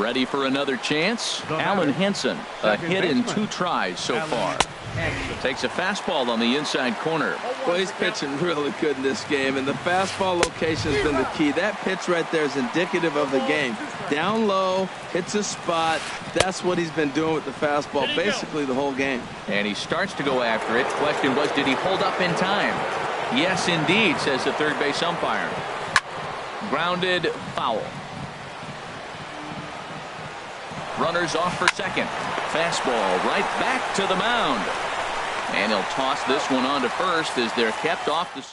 Ready for another chance. Alan Henson. A hit in 2 tries so far. Takes a fastball on the inside corner. Well, he's pitching really good in this game, and the fastball location has been the key. That pitch right there is indicative of the game. Down low, hits a spot. That's what he's been doing with the fastball basically the whole game. And he starts to go after it. Question was, did he hold up in time? Yes, indeed, says the third base umpire. Grounded, foul. Runners off for second. Fastball right back to the mound. And he'll toss this one on to first as they're kept off the.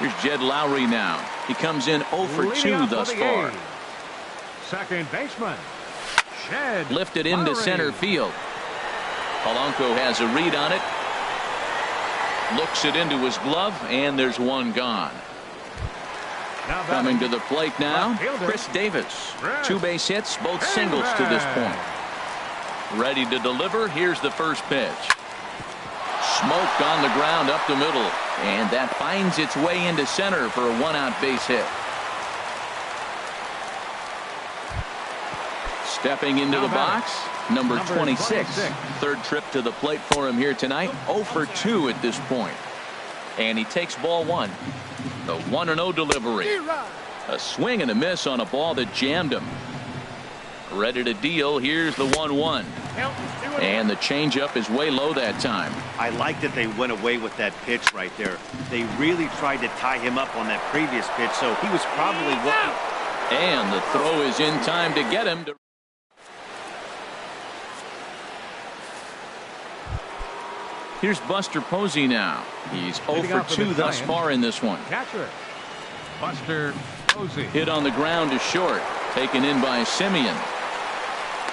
Here's Jed Lowry now. He comes in 0 for 2 thus far. Second baseman, Jed Lifted into Lowry. center field. Polanco has a read on it. Looks it into his glove, and there's 1 gone. Coming to the plate now, Chris Davis. 2 base hits, both singles to this point. Ready to deliver. Here's the first pitch. Smoked on the ground up the middle. And that finds its way into center for a 1-out base hit. Stepping into the box, number 26. Third trip to the plate for him here tonight. 0 for 2 at this point. And he takes ball 1. The 1-0 delivery. A swing and a miss on a ball that jammed him. Ready to deal. Here's the 1-1. And the changeup is way low that time. I like that they went away with that pitch right there. They really tried to tie him up on that previous pitch, so he was probably looking. And the throw is in time to get him to. Here's Buster Posey now. He's 0 for 2 thus far in this one. Catcher, Buster Posey. Hit on the ground is short. Taken in by Simeon.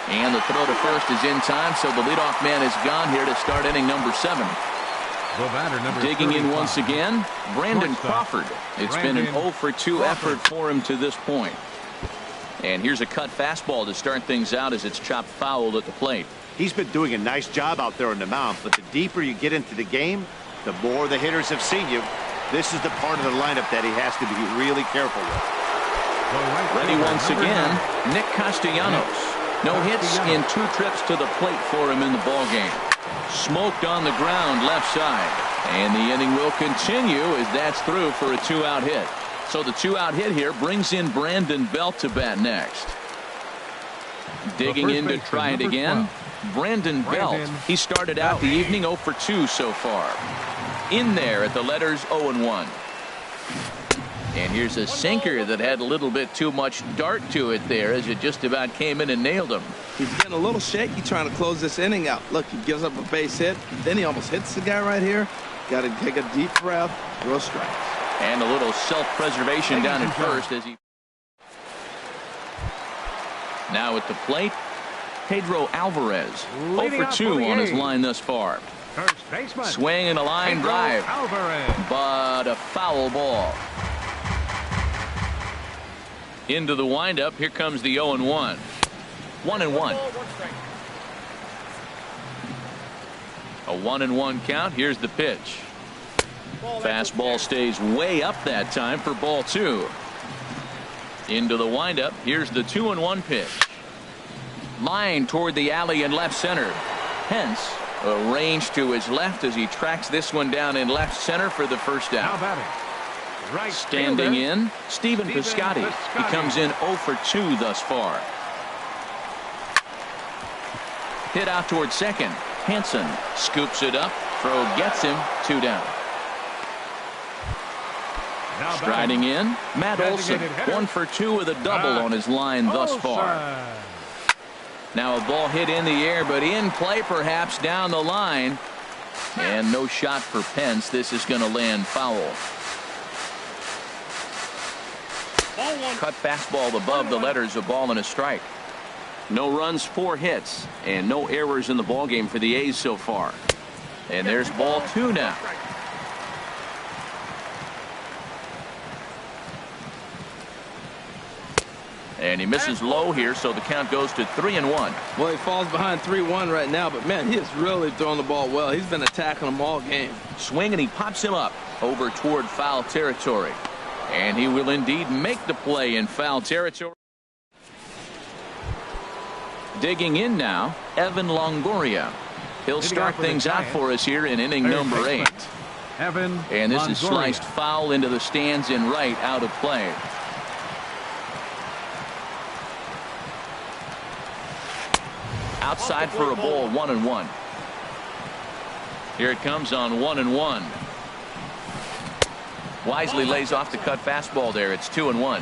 And the throw to first is in time, so the leadoff man is gone here to start inning number 7. The batter, number Digging 35. in once again, Brandon Crawford. It's been an 0 for 2 effort for him to this point. And here's a cut fastball to start things out as it's chopped foul at the plate. He's been doing a nice job out there on the mound, but the deeper you get into the game, the more the hitters have seen you. This is the part of the lineup that he has to be really careful with. Ready once again, Nick Castellanos. No hits in 2 trips to the plate for him in the ballgame. Smoked on the ground left side. And the inning will continue as that's through for a 2-out hit. So the 2-out hit here brings in Brandon Belt to bat next. Digging in to try it again. Brandon Belt. He started out the evening 0 for 2 so far. In there at the letters 0-1. And here's a sinker that had a little bit too much dart to it there as it just about came in and nailed him. He's getting a little shaky trying to close this inning out. Look, he gives up a base hit. Then he almost hits the guy right here. Got to take a deep breath. Throw strikes. And a little self-preservation down at first as he. Now at the plate, Pedro Alvarez. 0 for 2 on his line thus far. First baseman. Swing and a line drive. Alvarez. But a foul ball. Into the windup. Here comes the 0-1. 1-1. A 1-1 count. Here's the pitch. Fastball stays way up that time for ball 2. Into the windup. Here's the 2-1 pitch. Line toward the alley in left center. Pence a range to his left as he tracks this one down in left center for the first Now out. batting. Right Standing fielder. in, Stephen Piscotty. He comes in 0 for 2 thus far. Hit out toward second. Hansen scoops it up. Throw gets him. 2 down. Now Striding in, Matt Olson. Designated hitter. 1 for 2 with a double on his line thus far. Olsen. Now a ball hit in the air, but in play perhaps down the line. And no shot for Pence. This is going to land foul. Cut fastball above the letters, a ball and a strike. No runs, 4 hits, and no errors in the ballgame for the A's so far. And there's ball 2 now. And he misses low here, so the count goes to 3-1. Well, he falls behind 3-1 right now, but man, he is really throwing the ball well. He's been attacking them all game. Swing, and he pops him up over toward foul territory. And he will indeed make the play in foul territory. Digging in now, Evan Longoria. He'll start things out for us here in inning number 8. Evan And this is Longoria. sliced foul into the stands in right, out of play. Outside for a ball, 1-1. Here it comes on 1-1. Wisely lays off the cut fastball there. It's 2-1.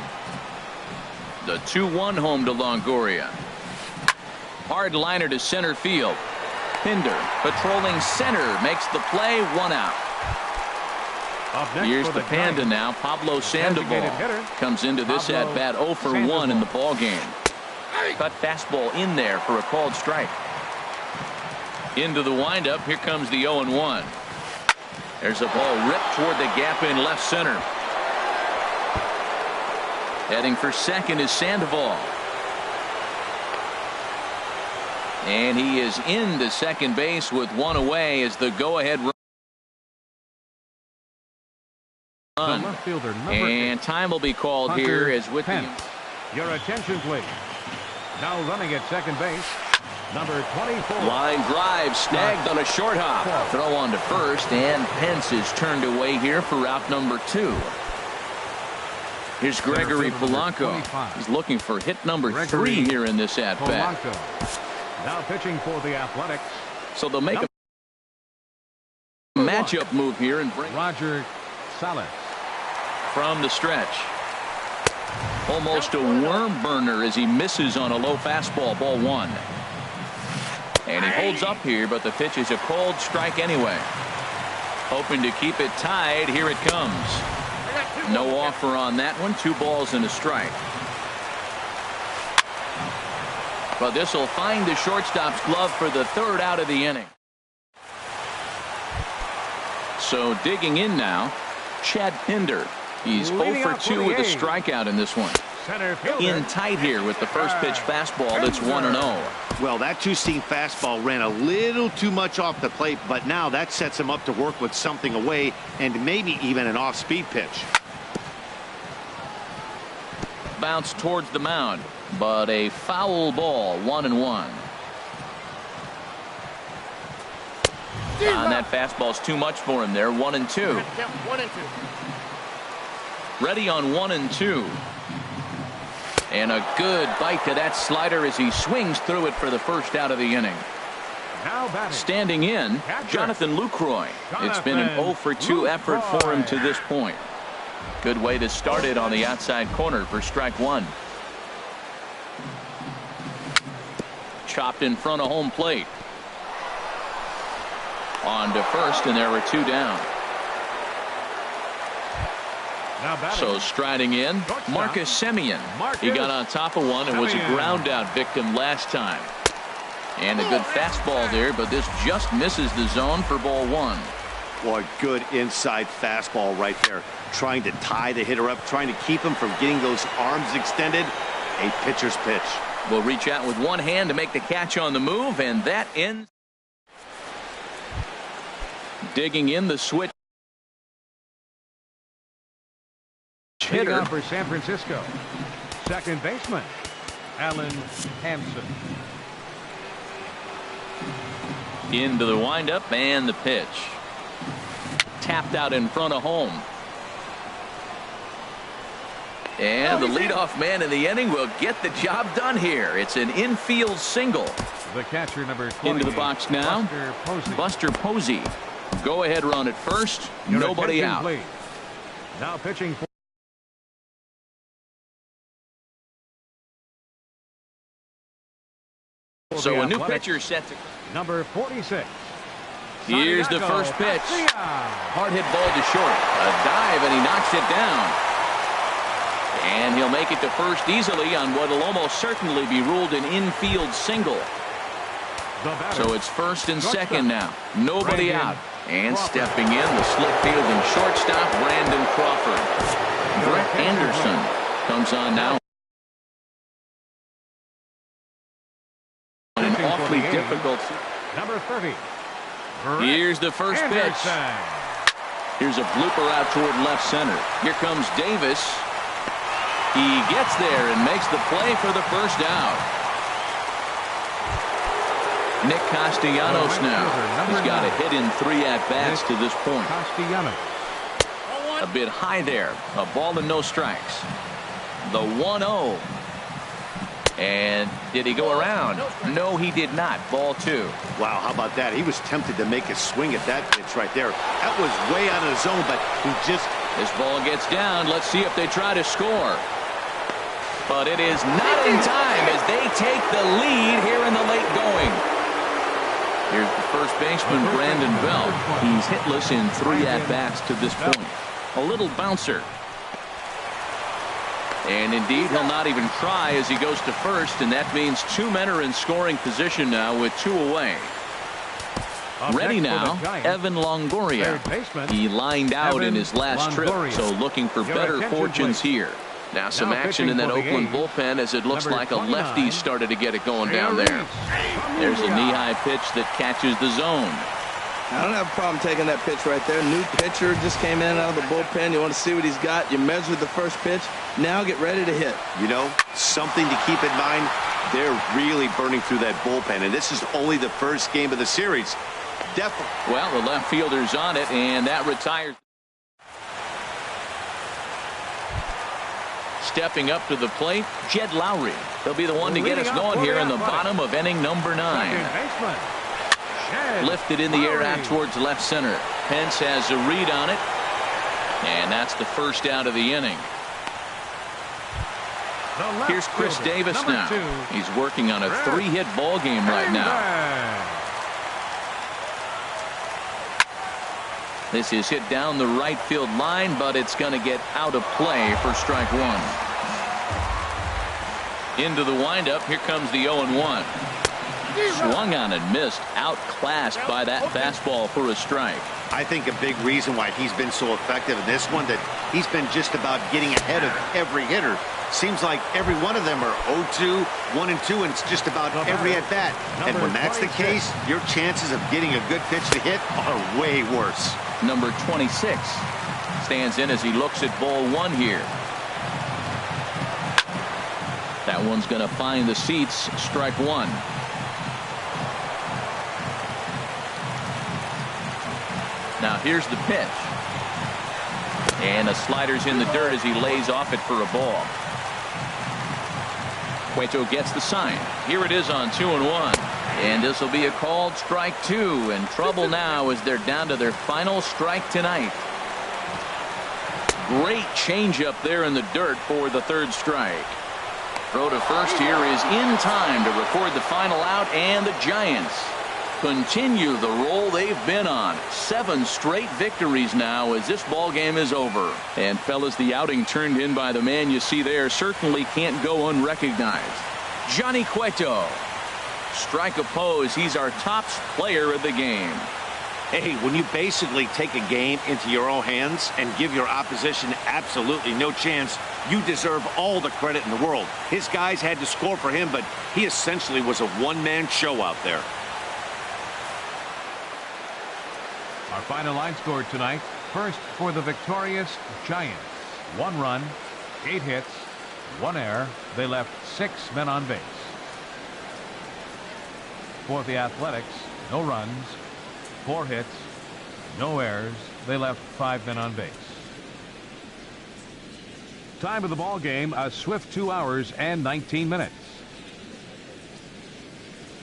The 2-1 home to Longoria. Hard liner to center field. Pinder patrolling center makes the play. 1 out. Up next Here's for the Panda Giants. now. Pablo Designated Sandoval hitter, comes into this Pablo at bat 0 for 1 in the ball game. Cut fastball in there for a called strike. Into the windup. Here comes the 0-1. There's a ball ripped toward the gap in left center. Heading for second is Sandoval. And he is into second base with 1 away as the go-ahead run. The left fielder, number And 8, time will be called Hunter here as with Pence. the. Your attention, please. Now running at second base, number 24. Line drive snagged on a short hop. Throw on to first, and Pence is turned away here for out number 2. Here's Gregory Polanco. He's looking for hit number 3 here in this at bat. Polanco. Now pitching for the Athletics. So they'll make a matchup move here and bring Roger Salas from the stretch. Almost a worm burner as he misses on a low fastball, ball one. And he holds up here, but the pitch is a cold strike anyway. Hoping to keep it tied. Here it comes. No offer on that one. 2 balls and a strike. But this will find the shortstop's glove for the 3rd out of the inning. So digging in now, Chad Pinder. He's 0 for 2 with a strikeout in this one. In tight here with the first pitch fastball that's 1-0. Well, that two-seam fastball ran a little too much off the plate, but now that sets him up to work with something away and maybe even an off-speed pitch. Bounce towards the mound, but a foul ball, 1-1. And that fastball's too much for him there, 1-2. Ready on 1-2. And a good bite to that slider as he swings through it for the first out of the inning. Standing in, Jonathan Lucroy. It's been an 0 for 2 effort for him to this point. Good way to start it on the outside corner for strike one. Chopped in front of home plate. On to first, and there were 2 down. So striding in, Marcus Semien. He got on top of one and was a ground out victim last time. And a good fastball there, but this just misses the zone for ball one. Boy, good inside fastball right there. Trying to tie the hitter up, trying to keep him from getting those arms extended. A pitcher's pitch. Will reach out with one hand to make the catch on the move, and that ends. Digging in the switch. Hitter for San Francisco. Second baseman, Alan Hampson. Into the windup and the pitch. Tapped out in front of home. And the leadoff man in the inning will get the job done here. It's an infield single. The catcher, number 20. Into the box now, Buster Posey. Go ahead run at first. Nobody out. Please. Now pitching for. So a new pitcher set to. Number 46. Here's the first pitch. Hard hit ball to short. A dive, and he knocks it down. And he'll make it to first easily on what will almost certainly be ruled an infield single. So it's first and second now. Nobody out. And stepping in, the slick fielding shortstop, Brandon Crawford. Brett Anderson comes on now. An awfully difficult. Number 30. Here's the first pitch. Here's a blooper out toward left center. Here comes Davis. He gets there and makes the play for the first out. Nick Castellanos now. He's got a hit in 3 at-bats to this point. A bit high there. A ball and no strikes. The 1-0. And did he go around? No, he did not. Ball 2. Wow, how about that? He was tempted to make a swing at that pitch right there. That was way out of the zone, but he just... This ball gets down. Let's see if they try to score. But it is not in time as they take the lead here in the late going. Here's the first baseman, Brandon Belt. He's hitless in 3 at-bats to this point. A little bouncer. And indeed, he'll not even try as he goes to first, and that means 2 men are in scoring position now with 2 away. Ready now, Evan Longoria. He lined out in his last trip, so looking for better fortunes here. Now some action in that Oakland bullpen as it looks like a lefty started to get it going down there. There's a knee-high pitch that catches the zone. I don't have a problem taking that pitch right there. New pitcher just came in out of the bullpen. You want to see what he's got. You measure the first pitch. Now get ready to hit. You know, something to keep in mind. They're really burning through that bullpen, and this is only the first game of the series. Definitely. Well, the left fielder's on it, and that retires. stepping up to the plate, Jed Lowry. He'll be the one to get us going here in the bottom of inning number 9. Lifted in the air out towards left center. Pence has a read on it. And that's the first out of the inning. Here's Chris Davis now. He's working on a 3-hit ball game right now. This is hit down the right field line, but it's going to get out of play for strike 1. Into the windup. Here comes the 0-1. Swung on and missed. Outclassed by that fastball for a strike. I think a big reason why he's been so effective in this one, that he's been just about getting ahead of every hitter. Seems like every one of them are 0-2, 1-2, and it's just about every at-bat. And when that's the case, your chances of getting a good pitch to hit are way worse. Number 26 stands in as he looks at ball 1 here. That one's going to find the seats. Strike 1. Now here's the pitch. And a slider's in the dirt as he lays off it for a ball. Cueto gets the sign. Here it is on 2-1. And this will be a called strike 2. And trouble now as they're down to their final strike tonight. Great changeup there in the dirt for the 3rd strike. Throw to first here is in time to record the final out, and the Giants continue the roll they've been on. 7 straight victories now as this ball game is over. And fellas, the outing turned in by the man you see there certainly can't go unrecognized. Johnny Cueto. Strike opposed. He's our top player of the game. Hey, when you basically take a game into your own hands and give your opposition absolutely no chance, you deserve all the credit in the world. His guys had to score for him, but he essentially was a one-man show out there. Our final line scored tonight. First for the victorious Giants. 1 run, 8 hits, 1 error. They left 6 men on base. For the Athletics, no runs, 4 hits, no errors. They left 5 men on base. Time of the ball game, a swift 2 hours and 19 minutes.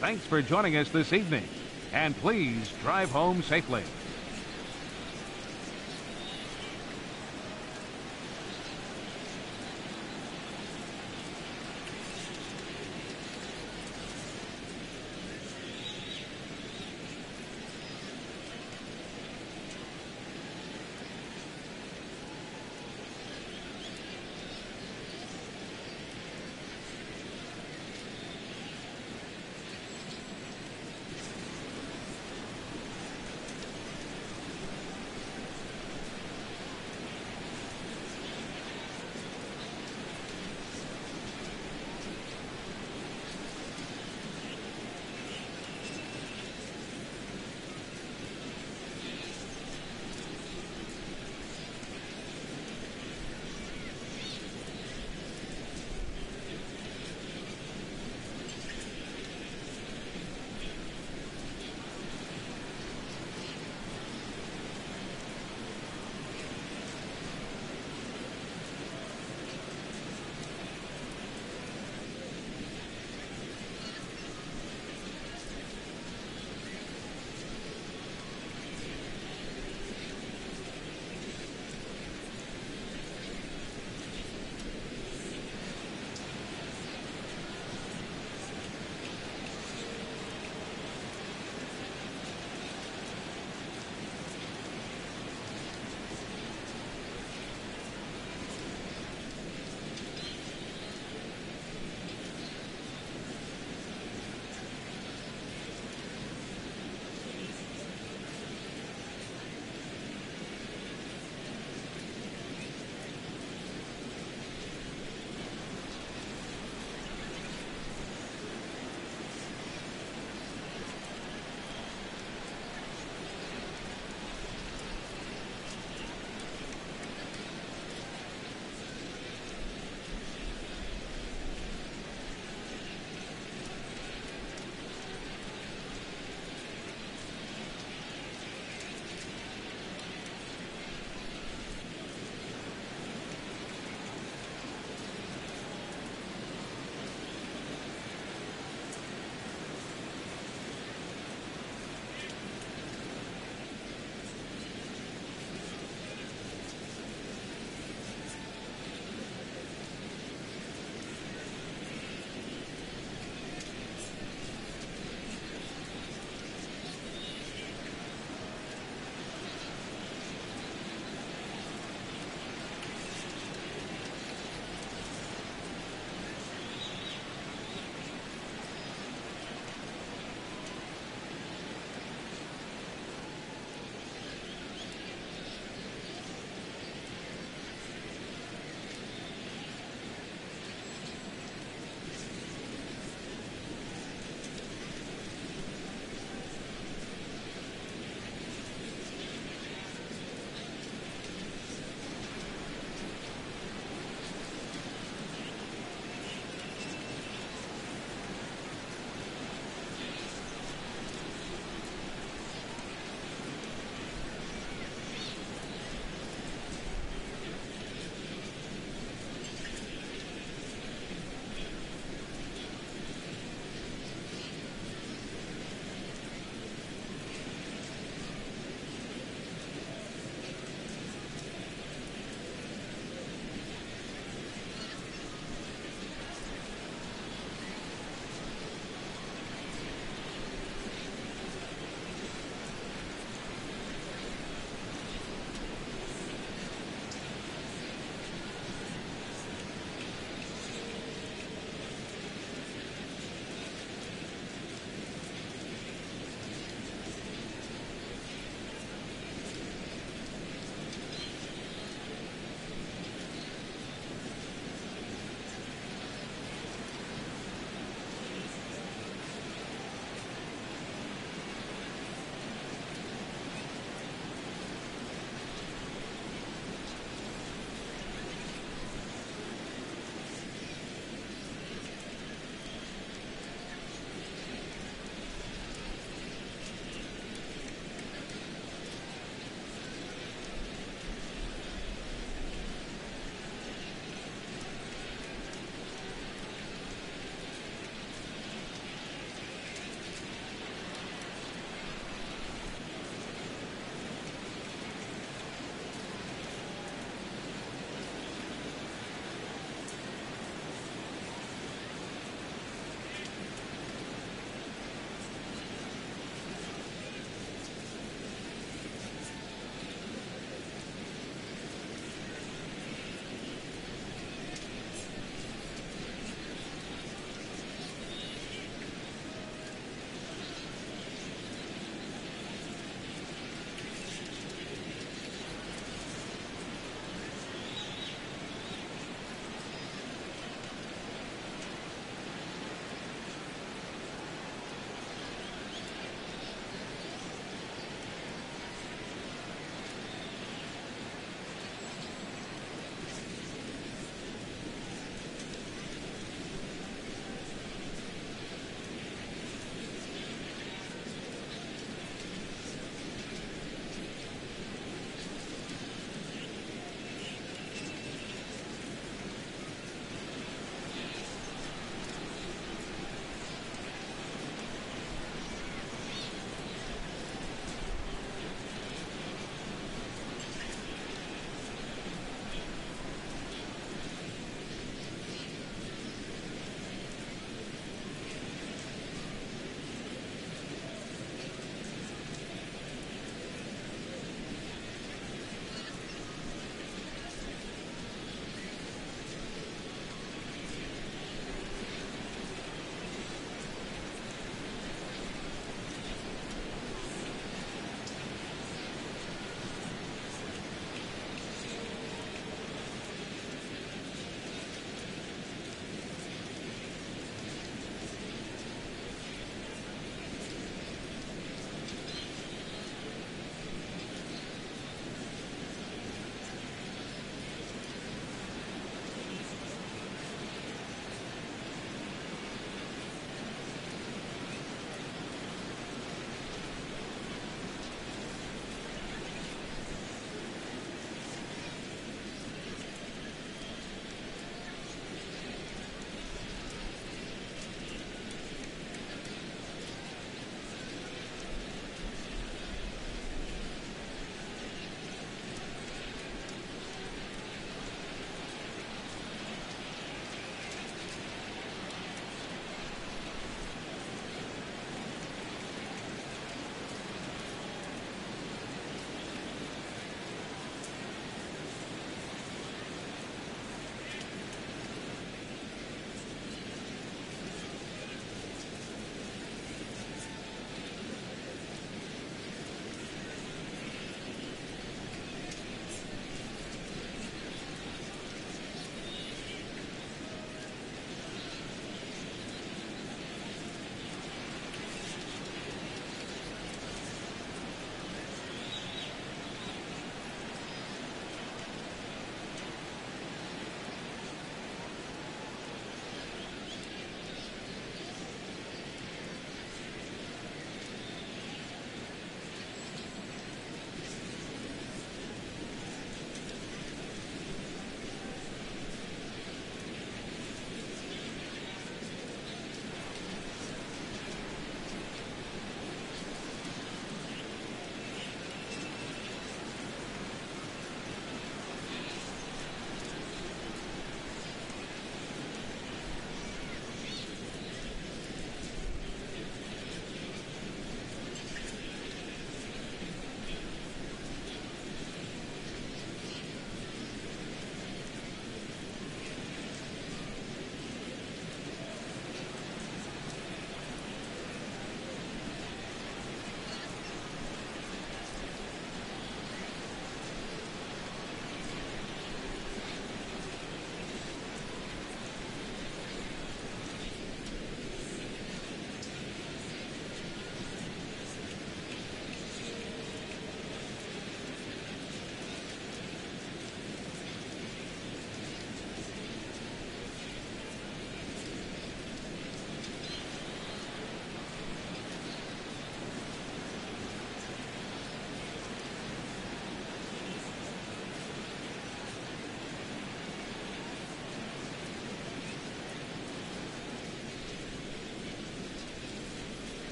Thanks for joining us this evening, and please drive home safely.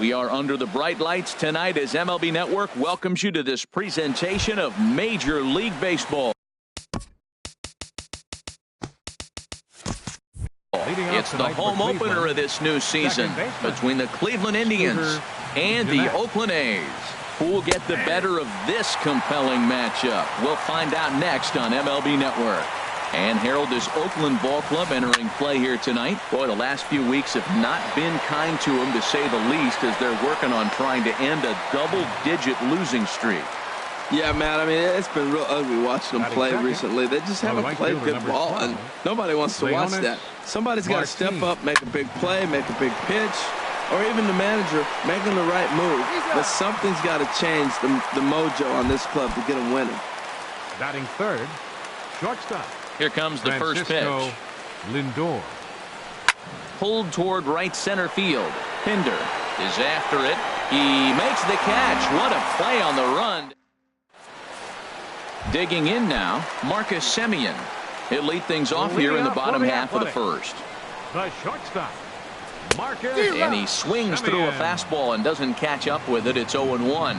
We are under the bright lights tonight as MLB Network welcomes you to this presentation of Major League Baseball. It's the home opener of this new season between the Cleveland Indians and the Oakland A's. Who will get the better of this compelling matchup? We'll find out next on MLB Network. And Harold, this Oakland ball club entering play here tonight. Boy, the last few weeks have not been kind to them, to say the least, as they're working on trying to end a double-digit losing streak. Yeah, man, I mean, it's been real ugly watching them play recently. They just haven't played good ball, and nobody wants to watch that. Somebody's got to step up, make a big play, make a big pitch, or even the manager making the right move. But something's got to change the mojo on this club to get them winning. Batting third, shortstop. Here comes the first pitch. Lindor. Pulled toward right center field. Pinder is after it. He makes the catch. What a play on the run. Digging in now, Marcus Semien. He'll lead things off here in the bottom half of the first. The shortstop, Marcus. And he swings through a fastball and doesn't catch up with it. It's 0-1.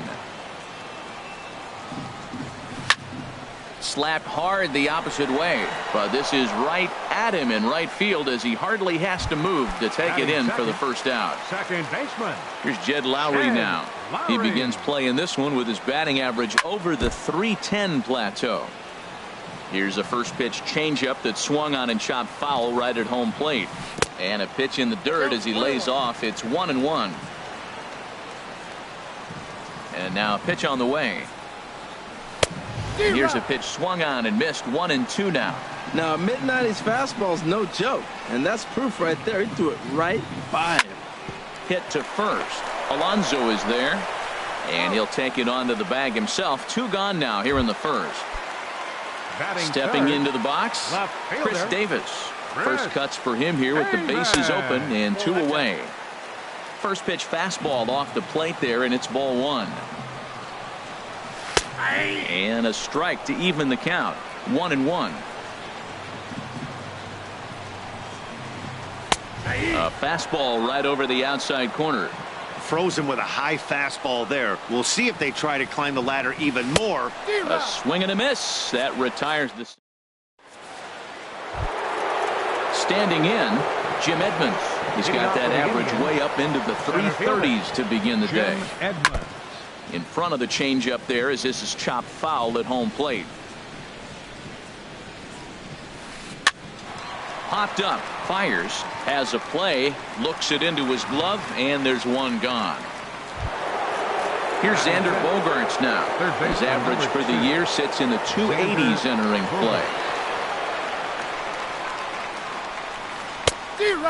Slapped hard the opposite way, but this is right at him in right field as he hardly has to move to take it in for the first out. Second baseman. Here's Jed Lowry now. He begins playing this one with his batting average over the .310 plateau. Here's a first pitch changeup that swung on and chopped foul right at home plate. And a pitch in the dirt as he lays off. It's 1-1. And now a pitch on the way. Here's a pitch swung on and missed. 1-2 now. Now, a mid-90s fastball's no joke, and that's proof right there. He threw it right by him. Hit to first. Alonso is there, and he'll take it onto the bag himself. 2 gone now here in the first. Stepping into the box, Chris Davis. First cuts for him here with the bases open and 2 away. First pitch fastball off the plate there, and it's ball 1. And a strike to even the count. 1-1. A fastball right over the outside corner. Frozen with a high fastball there. We'll see if they try to climb the ladder even more. A swing and a miss. That retires the. Standing in, Jim Edmonds. He's got that average way up into the 330s to begin the day. In front of the changeup there as this is chopped foul at home plate. Popped up, fires, has a play, looks it into his glove, and there's 1 gone. Here's Xander Bogaerts now. His average for the year sits in the 280s entering play.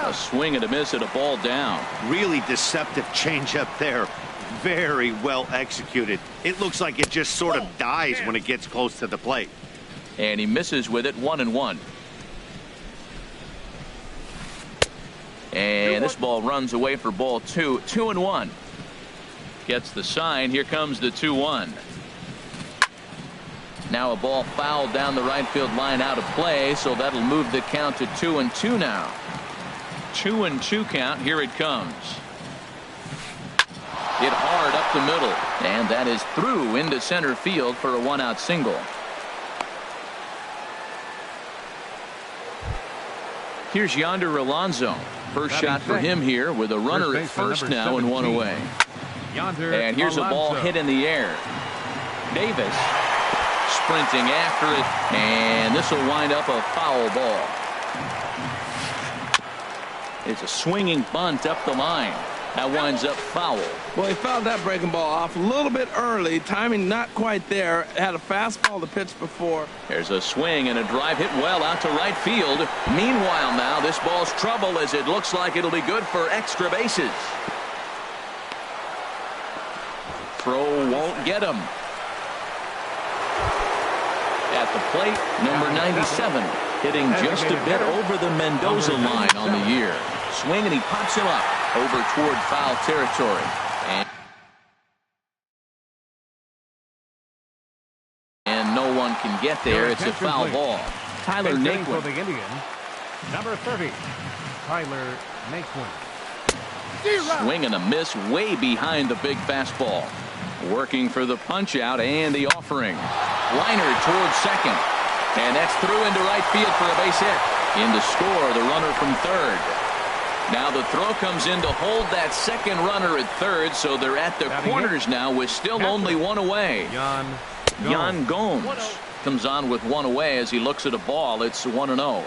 A swing and a miss at a ball down. Really deceptive changeup there. Very well executed. It looks like it just sort of dies when it gets close to the plate. And he misses with it. 1-1. And this ball runs away for ball 2. 2-1. Gets the sign. Here comes the 2-1. Now a ball fouled down the right field line out of play, so that'll move the count to 2-2 now. 2-2 count. Here it comes. Hit hard up the middle, and that is through into center field for a 1-out single. Here's Yonder Alonso. First shot for him here with a runner at first now and 1 away. And here's a ball hit in the air. Davis sprinting after it, and this will wind up a foul ball. It's a swinging bunt up the line. That winds up foul. Well, he fouled that breaking ball off a little bit early. Timing not quite there. Had a fastball to pitch before. There's a swing and a drive hit well out to right field. Meanwhile now this ball's trouble as it looks like it'll be good for extra bases. Throw won't get him. At the plate, number 97, hitting just a bit over the Mendoza line on the year. Swing and he pops him up over toward foul territory. And no one can get there. It's a foul ball. Tyler Naquin. For the Indians, number 30, Tyler Naquin. Swing and a miss way behind the big fastball. Working for the punch out and the offering. Liner towards second. And that's through into right field for a base hit. In to score the runner from third. Now the throw comes in to hold that second runner at third, so they're at the corners now with still only one away. Yan Gomes comes on with one away as he looks at a ball. It's 1-0.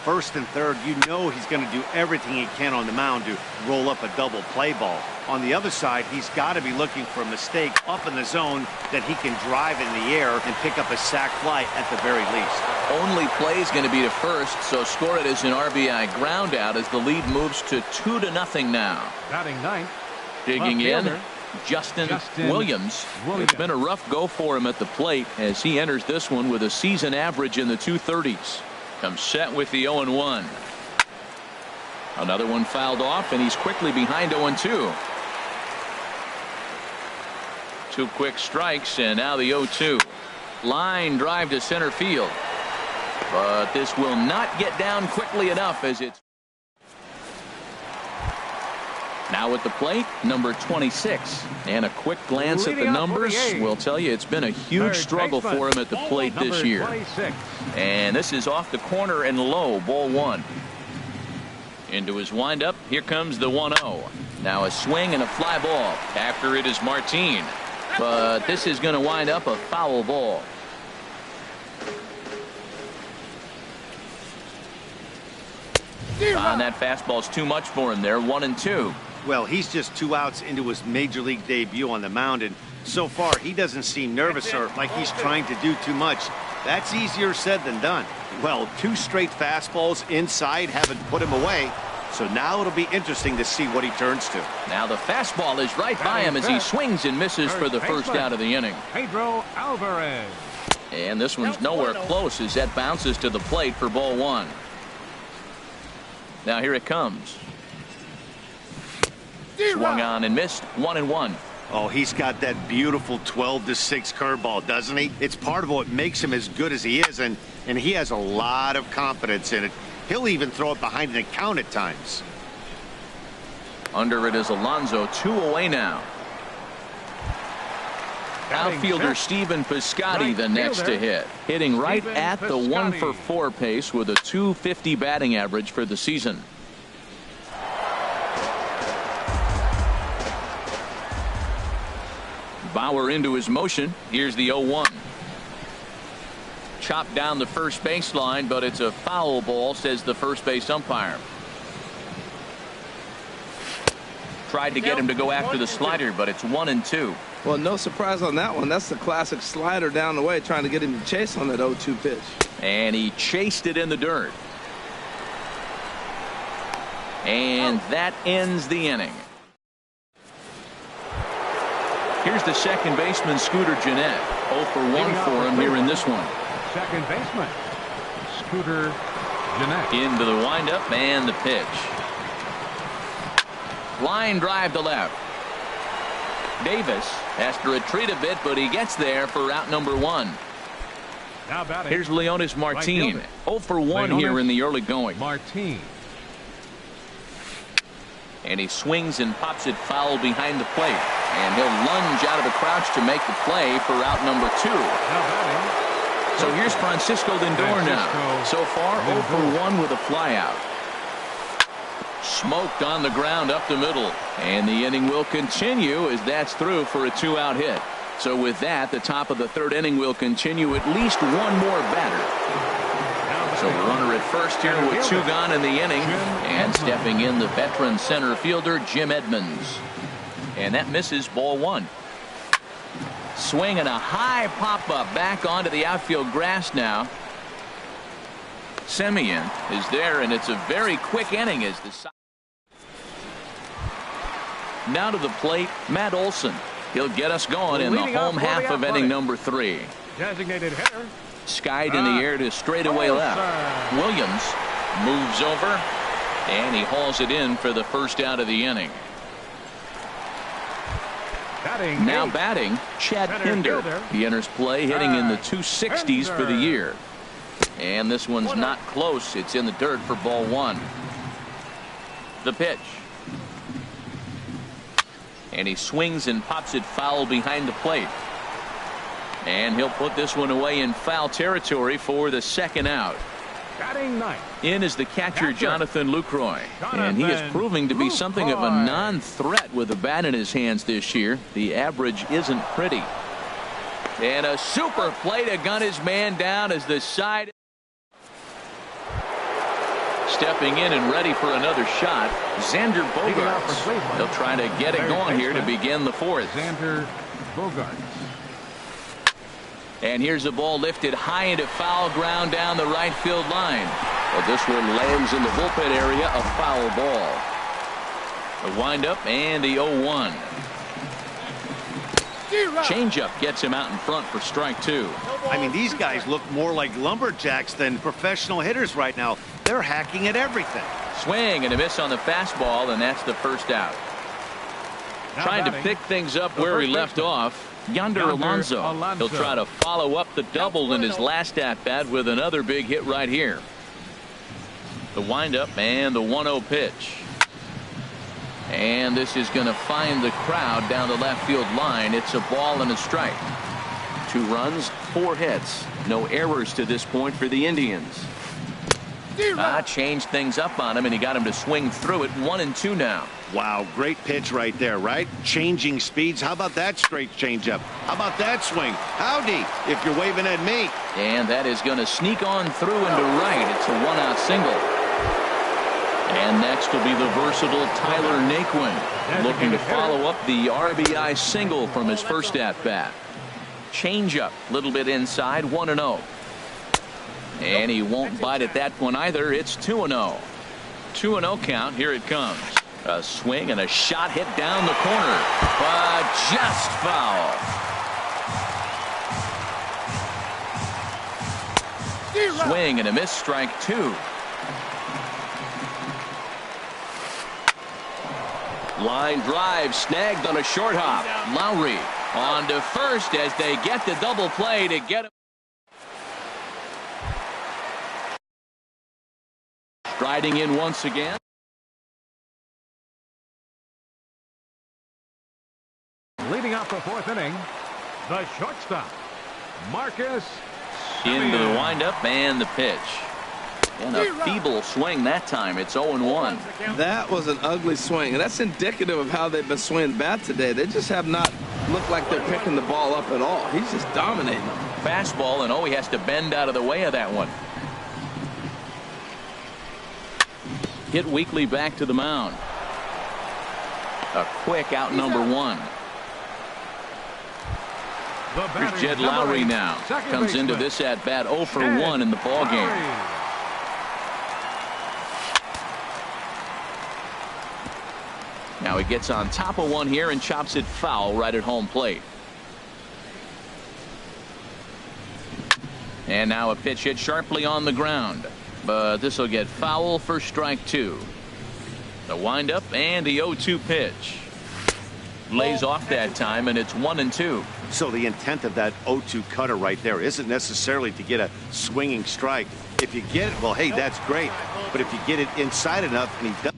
First and third, you know he's going to do everything he can on the mound to roll up a double play ball. On the other side, he's got to be looking for a mistake up in the zone that he can drive in the air and pick up a sac fly at the very least. Only play is going to be to first, so score it as an RBI ground out as the lead moves to 2-0 now. Batting ninth. Digging in, Justin Williams. It's been a rough go for him at the plate as he enters this one with a season average in the 230s. Comes set with the 0-1. Another one fouled off, and he's quickly behind 0-2. Two quick strikes, and now the 0-2. Line drive to center field. But this will not get down quickly enough as it's now at the plate, number 26. And a quick glance at the numbers will tell you it's been a huge struggle for him at the plate this year. And this is off the corner and low, ball one. Into his windup, here comes the 1-0. Now a swing and a fly ball. After it is Martin. But this is going to wind up a foul ball. And that fastball's too much for him there, 1-2. Well, he's just 2 outs into his major league debut on the mound, and so far he doesn't seem nervous or like he's trying to do too much. That's easier said than done. Well, 2 straight fastballs inside haven't put him away, so now it'll be interesting to see what he turns to. Now the fastball is right by him as he swings and misses for the first out of the inning. Pedro Alvarez. And this one's nowhere close as that bounces to the plate for ball one. Now here it comes. Swung on and missed, 1-1. Oh, he's got that beautiful 12-6 curveball, doesn't he? It's part of what makes him as good as he is, and he has a lot of confidence in it. He'll even throw it behind an count at times. Under it is Alonso, 2 away now. Outfielder Stephen Piscotty the next to hit. Hitting right at the 1-for-4 pace with a .250 batting average for the season. Bauer into his motion. Here's the 0-1. Chopped down the first baseline, but it's a foul ball, says the first base umpire. Tried to get him to go after the slider, but it's 1-2. Well, no surprise on that one. That's the classic slider down the way, trying to get him to chase on that 0-2 pitch. And he chased it in the dirt. And that ends the inning. Here's the second baseman, Scooter Gennett. 0 for 1 for him here in this one. Second baseman, Scooter Gennett. Into the windup and the pitch. Line drive to left. Davis has to retreat a bit, but he gets there for out number 1. Now batting. Here's Leonis Martin. 0 for 1 here in the early going. Martin. And he swings and pops it foul behind the plate. And he'll lunge out of the crouch to make the play for out number 2. Now batting. So here's Francisco Lindor now. So far 0 for 1 with a flyout. Smoked on the ground up the middle. And the inning will continue as that's through for a 2-out hit. So with that, the top of the third inning will continue at least one more batter. So the runner at first here with 2 gone in the inning. And stepping in the veteran center fielder, Jim Edmonds. And that misses, ball 1. Swing and a high pop-up back onto the outfield grass now. Semien is there, and it's a very quick inning as the now to the plate, Matt Olson. He'll get us going in the home half of inning number 3. Designated hitter. Skied in the air to straightaway left. Williams moves over, and he hauls it in for the first out of the inning. Now batting, Chad Pinder. He enters play hitting in the 260s for the year. And this one's not close. It's in the dirt for ball 1. The pitch. And he swings and pops it foul behind the plate. And he'll put this one away in foul territory for the second out. Batting ninth. In is the catcher, Jonathan Lucroy. And he is proving to be something of a non-threat with the bat in his hands this year. The average isn't pretty. And a super play to gun his man down as the side. Stepping in and ready for another shot, Xander Bogaerts. He'll try to get it going here to begin the fourth. Xander Bogaerts. And here's the ball lifted high into foul ground down the right field line. Well, this one lands in the bullpen area, a foul ball. The windup and the 0-1. Changeup gets him out in front for strike two. I mean, these guys look more like lumberjacks than professional hitters right now. They're hacking at everything. Swing and a miss on the fastball, and that's the first out. Now Trying to batting, pick things up where he left off. Yonder Alonso. He'll try to follow up the double in his last at-bat with another big hit right here. The windup and the 1-0 pitch. And this is going to find the crowd down the left field line. It's a ball and a strike. 2 runs, 4 hits. No errors to this point for the Indians. Changed things up on him, and he got him to swing through it. 1-2 now. Wow, great pitch right there, right? Changing speeds. How about that straight changeup? How about that swing? Howdy, if you're waving at me. And that is going to sneak on through into right. It's a 1-out single. And next will be the versatile Tyler Naquin, looking to follow up the RBI single from his first at-bat. Changeup, a little bit inside, 1-0. And he won't bite at that one either. It's 2-0. 2-0 count. Here it comes. A swing and a shot hit down the corner, but just foul. Swing and a miss, strike 2. Line drive snagged on a short hop. Lowry on to first as they get the double play to get him. Striding in once again. Leading off the 4th inning, the shortstop, Marcus Into the windup and the pitch. And a feeble swing that time. It's 0-1. That was an ugly swing, and that's indicative of how they've been swinging the bat today. They just have not looked like they're picking the ball up at all. He's just dominating them. Fastball, and he has to bend out of the way of that one. Hit weakly back to the mound. A quick out number 1. Here's Jed Lowry now. Comes into this at bat 0 for 1 in the ball game. Now he gets on top of one here and chops it foul right at home plate. And now a pitch hit sharply on the ground. But this will get foul for strike 2. The windup and the 0-2 pitch. Lays off that time, and it's 1-2. So the intent of that 0-2 cutter right there isn't necessarily to get a swinging strike. If you get it, well, hey, that's great. But if you get it inside enough and he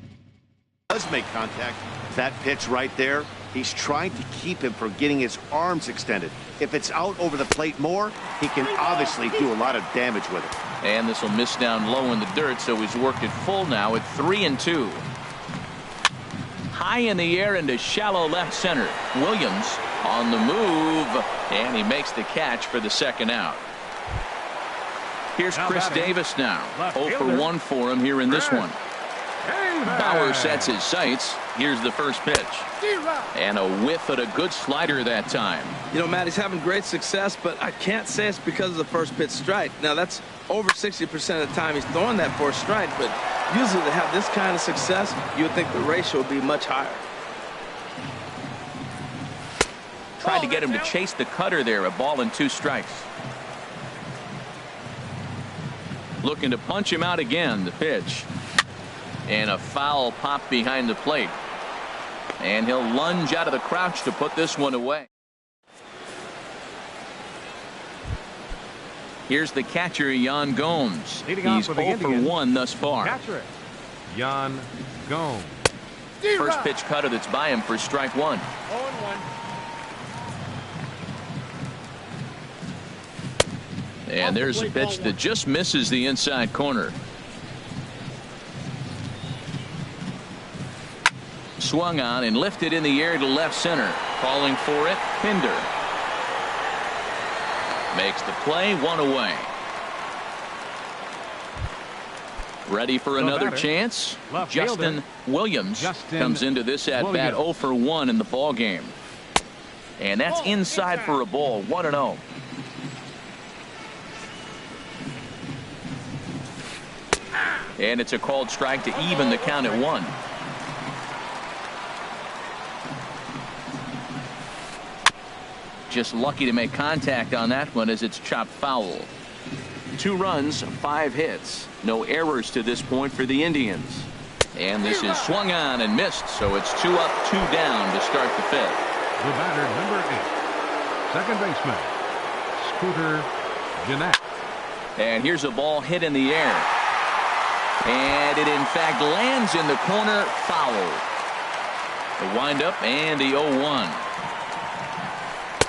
does make contact, that pitch right there, he's trying to keep him from getting his arms extended. If it's out over the plate more, he can obviously do a lot of damage with it. And this will miss down low in the dirt, so he's worked it full now at 3-2. High in the air into shallow left center. Williams on the move, and he makes the catch for the second out. Here's Chris Davis now. 0 for 1 for him here in this one. Bauer sets his sights. Here's the first pitch. And a whiff at a good slider that time. You know, Matt, he's having great success, but I can't say it's because of the first pitch strike. Now, that's over 60% of the time he's throwing that for a strike, but usually to have this kind of success, you would think the ratio would be much higher. Tried to get him to chase the cutter there. A ball and 2 strikes. Looking to punch him out again. The pitch. And a foul pop behind the plate. And he'll lunge out of the crouch to put this one away. Here's the catcher, Yan Gomes. He's 0 for 1 thus far. Catcher, Yan Gomes. First pitch cutter that's by him for strike one. 0-1. And there's a pitch that just misses the inside corner. Swung on and lifted in the air to left center. Calling for it, Pinder. Makes the play, one away. Ready for another chance. Justin Williams comes into this at bat 0 for 1 in the ball game. And that's inside for a ball, 1-0. And it's a called strike to even the count at 1. Just lucky to make contact on that one as it's chopped foul. 2 runs, 5 hits. No errors to this point for the Indians. And this is swung on and missed, so it's 2 up, 2 down to start the 5th. The batter, number 8, second baseman, Scooter Gennett. And here's a ball hit in the air. And it in fact lands in the corner, foul. The windup and the 0-1.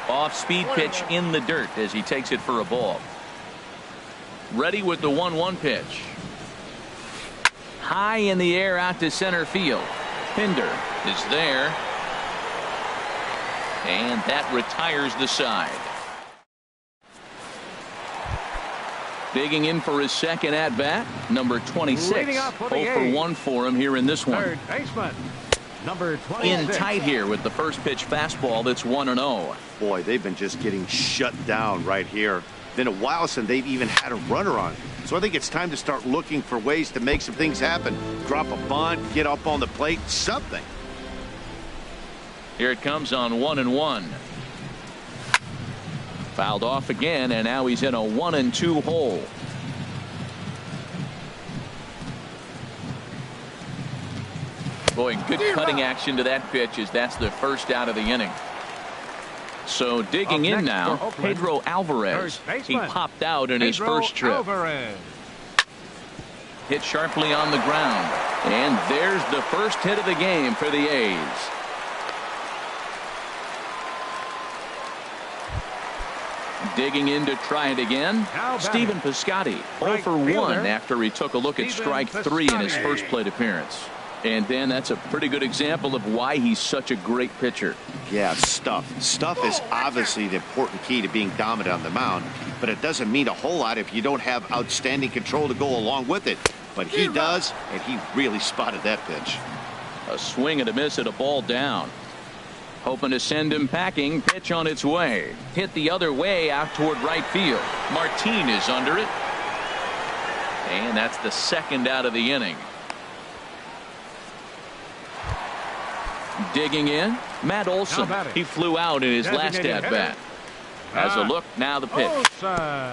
Off-speed pitch in the dirt as he takes it for a ball. Ready with the 1-1 pitch. High in the air out to center field. Pinder is there. And that retires the side. Digging in for his second at bat, number 26. 0 for 1 for him here in this one. Third baseman, number 26. In tight here with the first pitch fastball that's 1-0. Boy, they've been just getting shut down right here. Been a while since they've even had a runner on. So I think it's time to start looking for ways to make some things happen. Drop a bunt, get up on the plate, something. Here it comes on 1-1. Fouled off again, and now he's in a 1-2 hole. Boy, good cutting action to that pitch as that's the first out of the inning. So digging in now, Pedro Alvarez. He popped out in his first trip. Hit sharply on the ground. And there's the first hit of the game for the A's. Digging in to try it again. Stephen Piscotty, 0 for 1 after he took a look at strike 3 in his first plate appearance. And Dan, that's a pretty good example of why he's such a great pitcher. Yeah, stuff is obviously the important key to being dominant on the mound, but it doesn't mean a whole lot if you don't have outstanding control to go along with it. But he does, and he really spotted that pitch. A swing and a miss at a ball down. Hoping to send him packing. Pitch on its way. Hit the other way out toward right field. Martin is under it. And that's the second out of the inning. Digging in, Matt Olson. He flew out in his last at bat. Has a look, now the pitch.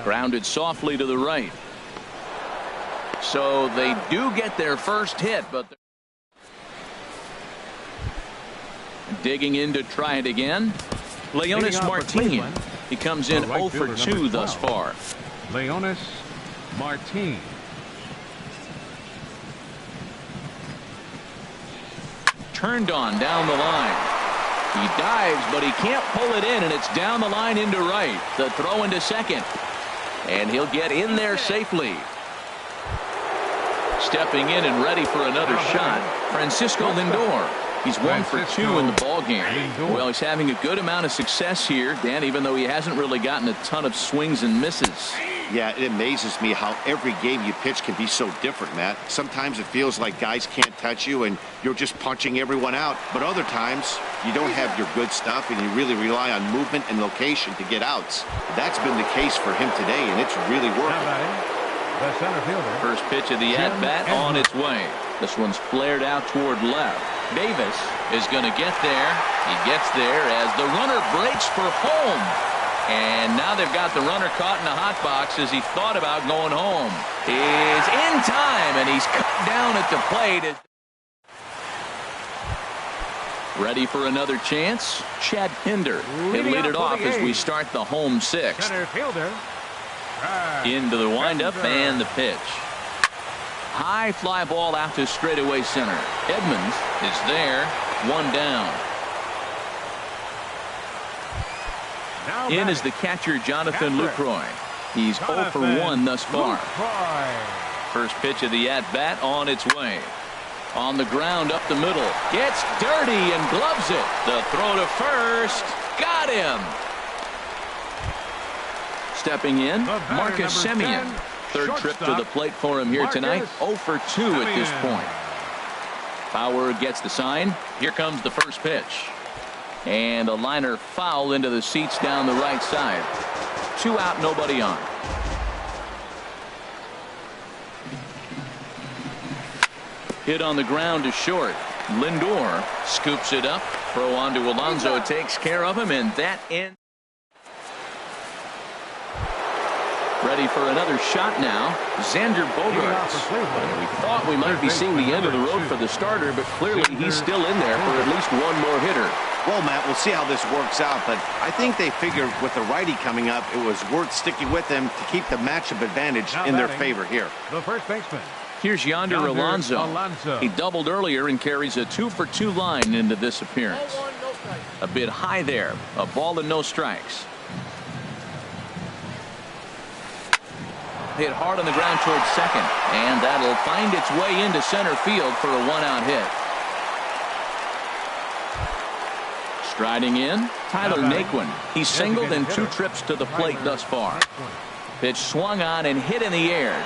Grounded softly to the right. So they do get their first hit, but digging in to try it again. Leonis Martin. He comes in 0 for 2 thus far. Leonis Martin. Turned on down the line. He dives, but he can't pull it in, and it's down the line into right. The throw into second. And he'll get in there safely. Stepping in and ready for another shot, Francisco Lindor. He's 1 for 2 in the ball game. Well, he's having a good amount of success here, Dan, even though he hasn't really gotten a ton of swings and misses. Yeah, it amazes me how every game you pitch can be so different, Matt. Sometimes it feels like guys can't touch you and you're just punching everyone out. But other times, you don't have your good stuff and you really rely on movement and location to get outs. That's been the case for him today, and it's really working. The center fielder. First pitch of the at-bat on its way. This one's flared out toward left. Davis is going to get there. He gets there as the runner breaks for home. And now they've got the runner caught in the hot box as he thought about going home. He's in time, and he's cut down at the plate. Ready for another chance? Chad Pinder. He'll lead it off as we start the home sixth. Center fielder. Into the windup and the pitch. High fly ball out to straightaway center. Edmonds is there. One down. In is the catcher, Jonathan Lucroy. He's 0 for 1 thus far. First pitch of the at-bat on its way. On the ground up the middle. Gets dirty and gloves it. The throw to first. Got him. Stepping in, Marcus Semien. Third trip to the plate for him here tonight. 0 for 2 at this point. Power gets the sign. Here comes the first pitch. And a liner foul into the seats down the right side. 2 out, nobody on. Hit on the ground to short. Lindor scoops it up. Throw on to Alonso takes care of him, and that ends. Ready for another shot now. Xander Bogaerts. We thought we might be seeing the end of the road for the starter, but clearly he's still in there for at least one more hitter. Well, Matt, we'll see how this works out, but I think they figured with the righty coming up, it was worth sticking with them to keep the matchup advantage in their favor here. The first baseman. Here's Yonder Alonso. He doubled earlier and carries a 2 for 2 line into this appearance. A bit high there. A ball and no strikes. Hit hard on the ground towards second, and that'll find its way into center field for a 1-out hit. Striding in, Tyler Naquin. He's singled in 2 trips to the plate thus far. Pitch swung on and hit in the air.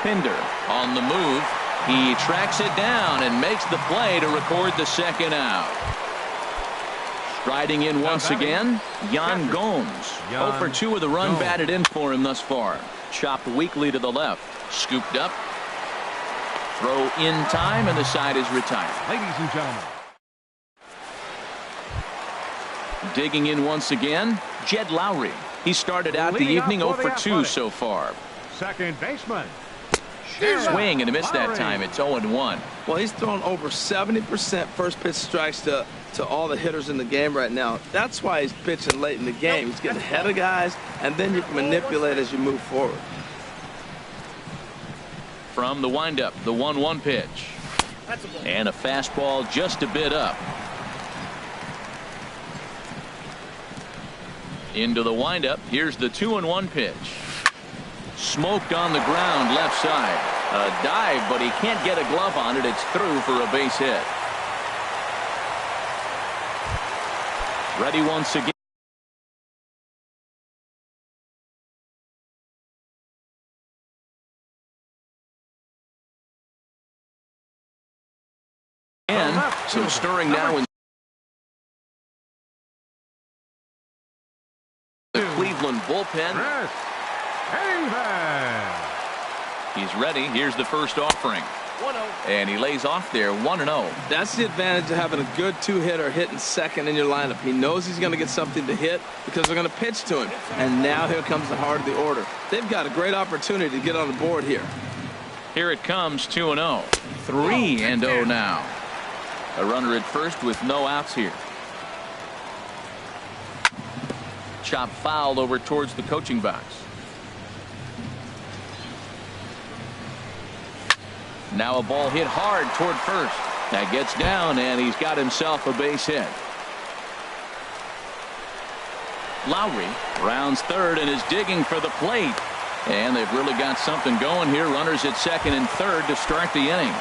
Pinder on the move. He tracks it down and makes the play to record the second out. Striding in once again, Yan Gomes. 0 for 2 with a run batted in for him thus far. Chopped weakly to the left. Scooped up. Throw in time, and the side is retired. Ladies and gentlemen. Digging in once again, Jed Lowry. He started out the evening 0 for 2 so far. Second baseman. Swing and a miss that time. It's 0-1. Well, he's thrown over 70% first pitch strikes to all the hitters in the game right now. That's why he's pitching late in the game. He's getting ahead of guys, and then you can manipulate as you move forward. From the windup, the 1-1 pitch. And a fastball just a bit up. Into the windup. Here's the 2-1 pitch. Smoked on the ground left side. A dive, but he can't get a glove on it. It's through for a base hit. Ready once again. And some stirring now in the Cleveland bullpen. He's ready. Here's the first offering. And he lays off there 1-0. That's the advantage of having a good 2-hitter hitting second in your lineup. He knows he's going to get something to hit because they're going to pitch to him. And now here comes the heart of the order. They've got a great opportunity to get on the board here. Here it comes, 2-0. 3-0 now. A runner at first with no outs here. Chop fouled over towards the coaching box. Now a ball hit hard toward first. That gets down, and he's got himself a base hit. Lowry rounds third and is digging for the plate. And they've really got something going here. Runners at second and third to start the inning.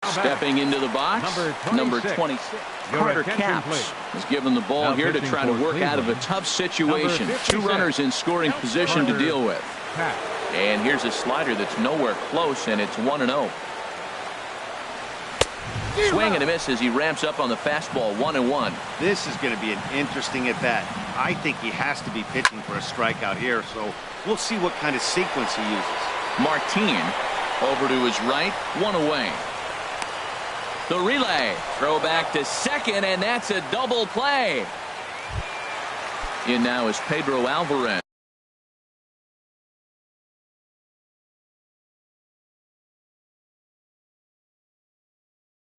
Stepping into the box, number 26, Carter Capps is given the ball here to try to work out of a tough situation. 2 runners in scoring position to deal with. And here's a slider that's nowhere close, and it's 1-0. Swing and a miss as he ramps up on the fastball. 1-1. This is going to be an interesting at bat. I think he has to be pitching for a strikeout here, so we'll see what kind of sequence he uses. Martin over to his right, 1 away. The relay, throw back to second, and that's a double play. In now is Pedro Alvarez.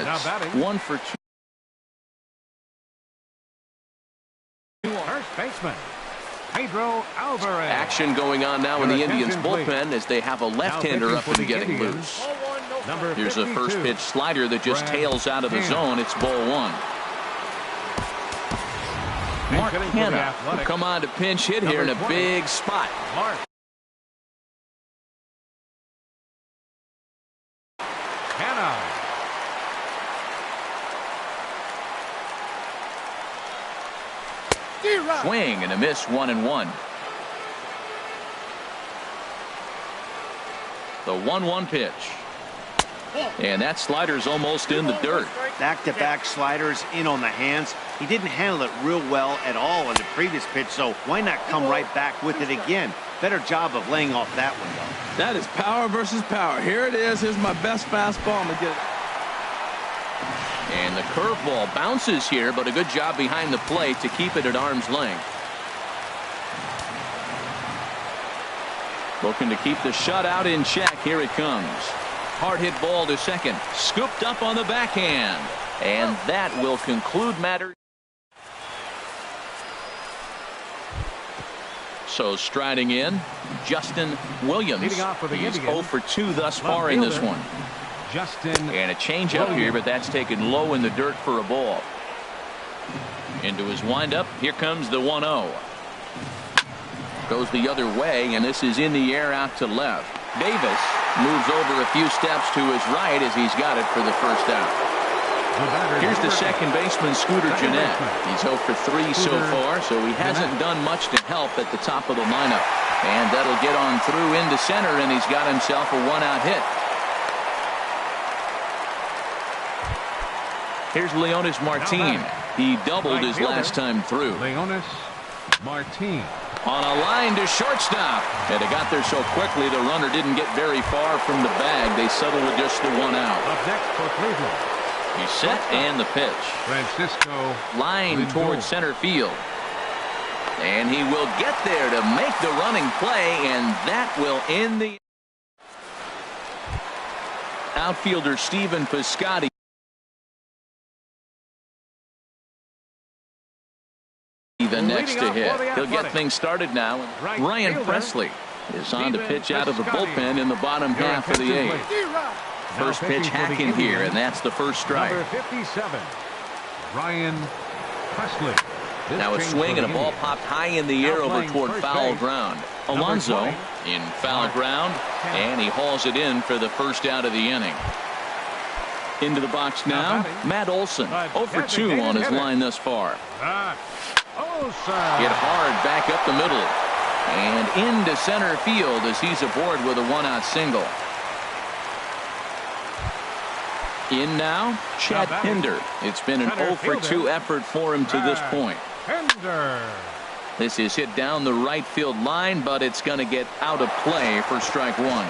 Now batting. 1 for 2. First baseman. Pedro Alvarez. Action going on now in the Indians bullpen as they have a left-hander up and getting loose. Here's a first pitch slider that just tails out of the zone. It's ball one. Mark Hanna will come on to pinch hit here in a big spot. Mark Hanna. Swing and a miss, 1-1. The 1-1 pitch. And that slider's almost in the dirt. Back-to-back sliders in on the hands. He didn't handle it real well at all in the previous pitch, so why not come right back with it again? Better job of laying off that one, though. That is power versus power. Here it is. Here's my best fastball. I'm going to get it. And the curveball bounces here, but a good job behind the plate to keep it at arm's length. Looking to keep the shutout in check. Here it comes. Hard hit ball to second. Scooped up on the backhand. And that will conclude matters. So striding in, Justin Williams. Leading off for the He's Indians. 0 for 2 thus far in this one. Justin. And a changeup here, but that's taken low in the dirt for a ball. Into his windup. Here comes the 1-0. Goes the other way, and this is in the air out to left. Davis moves over a few steps to his right as he's got it for the first out. Here's the second baseman, Scooter Gennett. He's 0 for 3 so far, so he hasn't done much to help at the top of the lineup. And that'll get on through into center, and he's got himself a one-out hit. Here's Leonis Martin. He doubled his last time through. Leonis Martin. On a line to shortstop. And they got there so quickly the runner didn't get very far from the bag. They settled with just the one out. Up next for Cleveland. He's set and the pitch. Francisco. Line Lindor. towards center field. And he will get there to make the running play, and that will end the outfielder Stephen Piscotty. The next to hit. He'll get things started now. Ryan Presley is on to pitch out of the bullpen in the bottom half of the eighth. First pitch hacking here, and that's the first strike. Number 57, Ryan Presley. Now a swing and a ball popped high in the air over toward foul ground. Alonso in foul ground, and he hauls it in for the first out of the inning. Into the box now, Matt Olson, 0 for 2 on his line thus far. Hit hard back up the middle and into center field as he's aboard with a one-out single. In now, Chad Pinder. It's been an 0 for 2 effort for him to this point. This is hit down the right field line, but it's going to get out of play for strike one.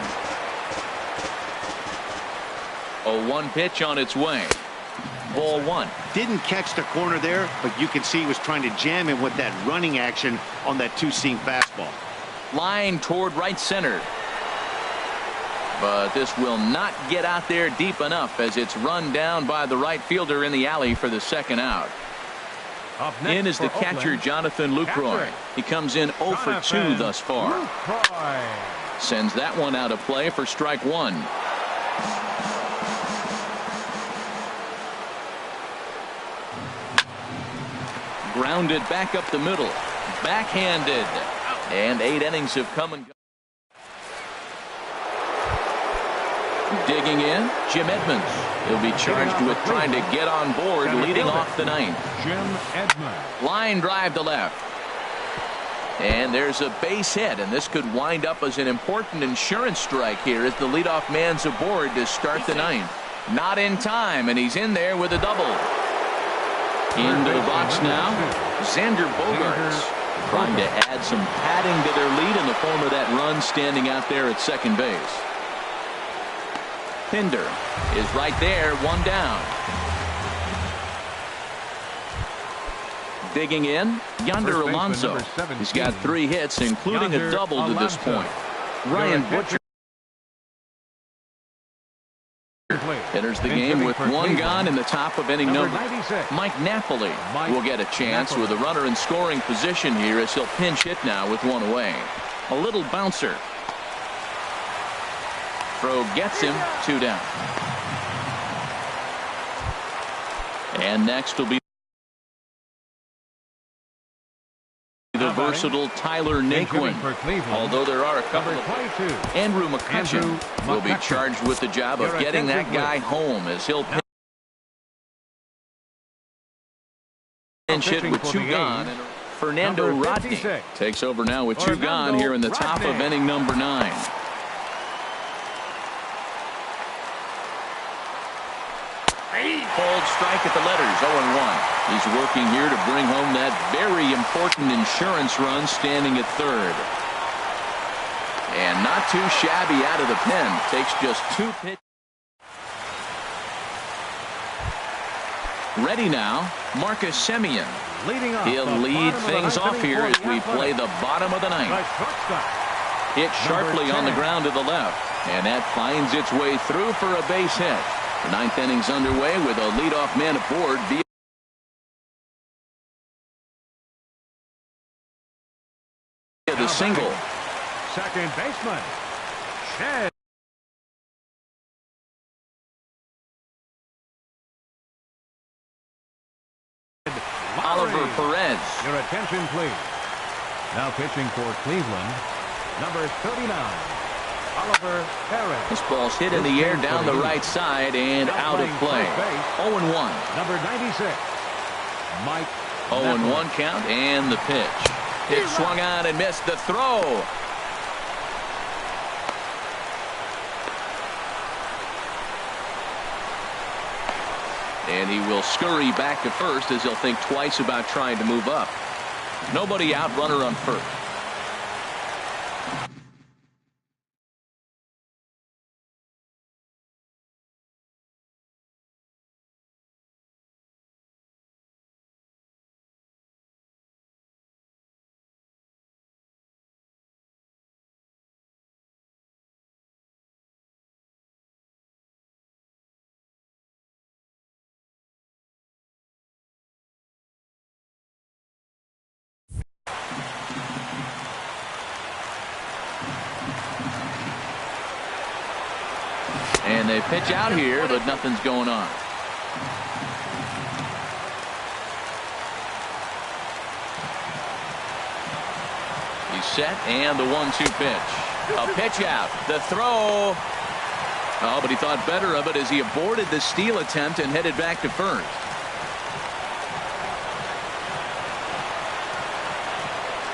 A 1 pitch on its way. Ball one. Didn't catch the corner there, but you can see he was trying to jam him with that running action on that two-seam fastball. Line toward right center. But this will not get out there deep enough as it's run down by the right fielder in the alley for the second out. In is the catcher, Jonathan Lucroy. He comes in 0 for 2 thus far. Sends that one out of play for strike one. Grounded back up the middle. Backhanded. And 8 innings have come and gone. Digging in, Jim Edmonds. He'll be charged with trying to get on board leading off the ninth. Jim Edmonds. Line drive to left. And there's a base hit, and this could wind up as an important insurance strike here as the leadoff man's aboard to start the ninth. Not in time, and he's in there with a double. Into the box now, Xander Bogaerts trying to add some padding to their lead in the form of that run standing out there at second base. Pinder is right there, one down. Digging in, Yonder Alonso. He's got 3 hits, including a double to this point. Ryan Butcher Enters the game with one gone in the top of inning number. 96. Mike Napoli will get a chance with a runner in scoring position here as he'll pinch hit now with one away. A little bouncer. Throw gets him, 2 down. And next will be the versatile Tyler Naquin. Although there are a couple of Andrew McCutcheon will be charged with the job of getting that guy home as he'll pinch hit with 2 gone. And Fernando Rodney takes over now with 2 gone here in the top of inning number 9. Called strike at the letters, 0-1. He's working here to bring home that very important insurance run, standing at third. And not too shabby out of the pen. Takes just 2 pitches. Ready now, Marcus Semien. He'll lead things off here as we play the bottom of the 9th. Hit sharply on the ground to the left, and that finds its way through for a base hit. The 9th inning's underway with a leadoff man aboard via the single. Second baseman, Shed. Oliver Perez. Your attention, please. Now pitching for Cleveland, number 39. Oliver Perez. This ball's hit in the air down the right side and out of play. 0-1. Number 96. Mike. 0-1 count and the pitch. It swung on and missed the throw. And he will scurry back to first as he'll think twice about trying to move up. Nobody out, runner on first. And they pitch out here, but nothing's going on. He's set, and the 1-2 pitch. A pitch out. The throw. Oh, but he thought better of it as he aborted the steal attempt and headed back to first.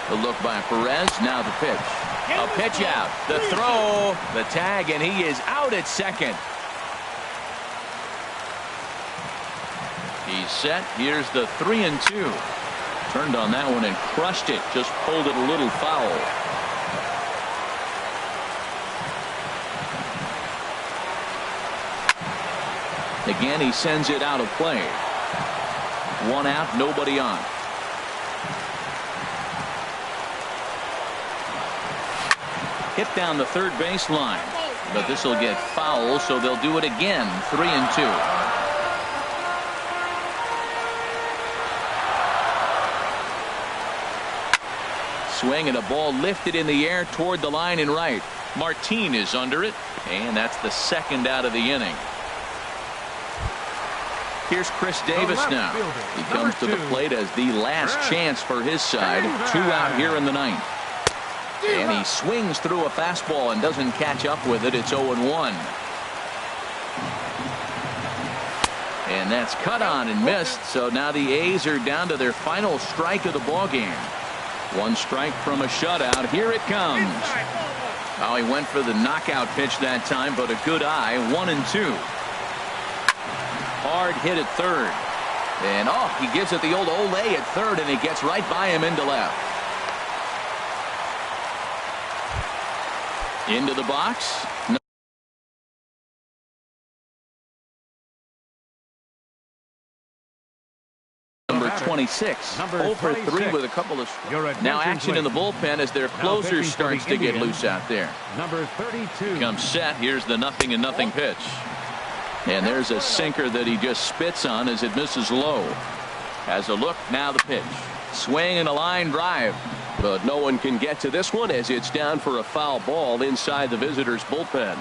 The look by Perez. Now the pitch. A pitch out. The throw. The tag, and he is out at second. He's set. Here's the 3-2. Turned on that one and crushed it. Just pulled it a little foul. Again, he sends it out of play. 1 out, nobody on. Hit down the third baseline, but this will get foul, so they'll do it again. 3-2. Swing and a ball lifted in the air toward the line and right. Martin is under it, and that's the 2nd out of the inning. Here's Chris Davis now. He comes to the plate as the last chance for his side. 2 out here in the 9th. And he swings through a fastball and doesn't catch up with it. It's 0-1. And that's cut on and missed. So now the A's are down to their final strike of the ball game. 1 strike from a shutout. Here it comes. Oh, he went for the knockout pitch that time, but a good eye. 1-2. Hard hit at third. And he gives it the old ole at third, and he gets right by him into left. Into the box. Number 26. 0 for 3 with a couple of. Now action in the bullpen as their closer starts to get loose out there. Number 32. Comes set. Here's the 0-0 pitch. And there's a sinker that he just spits on as it misses low. Has a look, now the pitch. Swing and a line drive. But no one can get to this one as it's down for a foul ball inside the visitors' bullpen.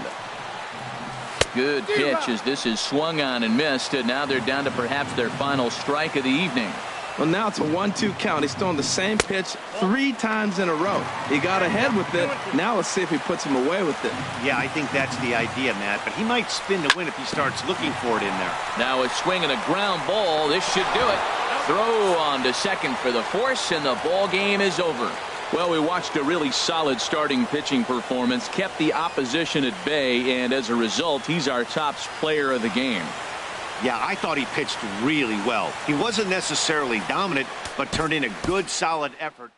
Good pitch as this is swung on and missed, and now they're down to perhaps their final strike of the evening. Well, now it's a 1-2 count. He's throwing the same pitch 3 times in a row. He got ahead with it. Now let's see if he puts him away with it. Yeah, I think that's the idea, Matt. But he might spin to win if he starts looking for it in there. Now a swing and a ground ball. This should do it. Throw on to second for the force, and the ball game is over. Well, we watched a really solid starting pitching performance, kept the opposition at bay, and as a result, he's our top player of the game. Yeah, I thought he pitched really well. He wasn't necessarily dominant, but turned in a good, solid effort.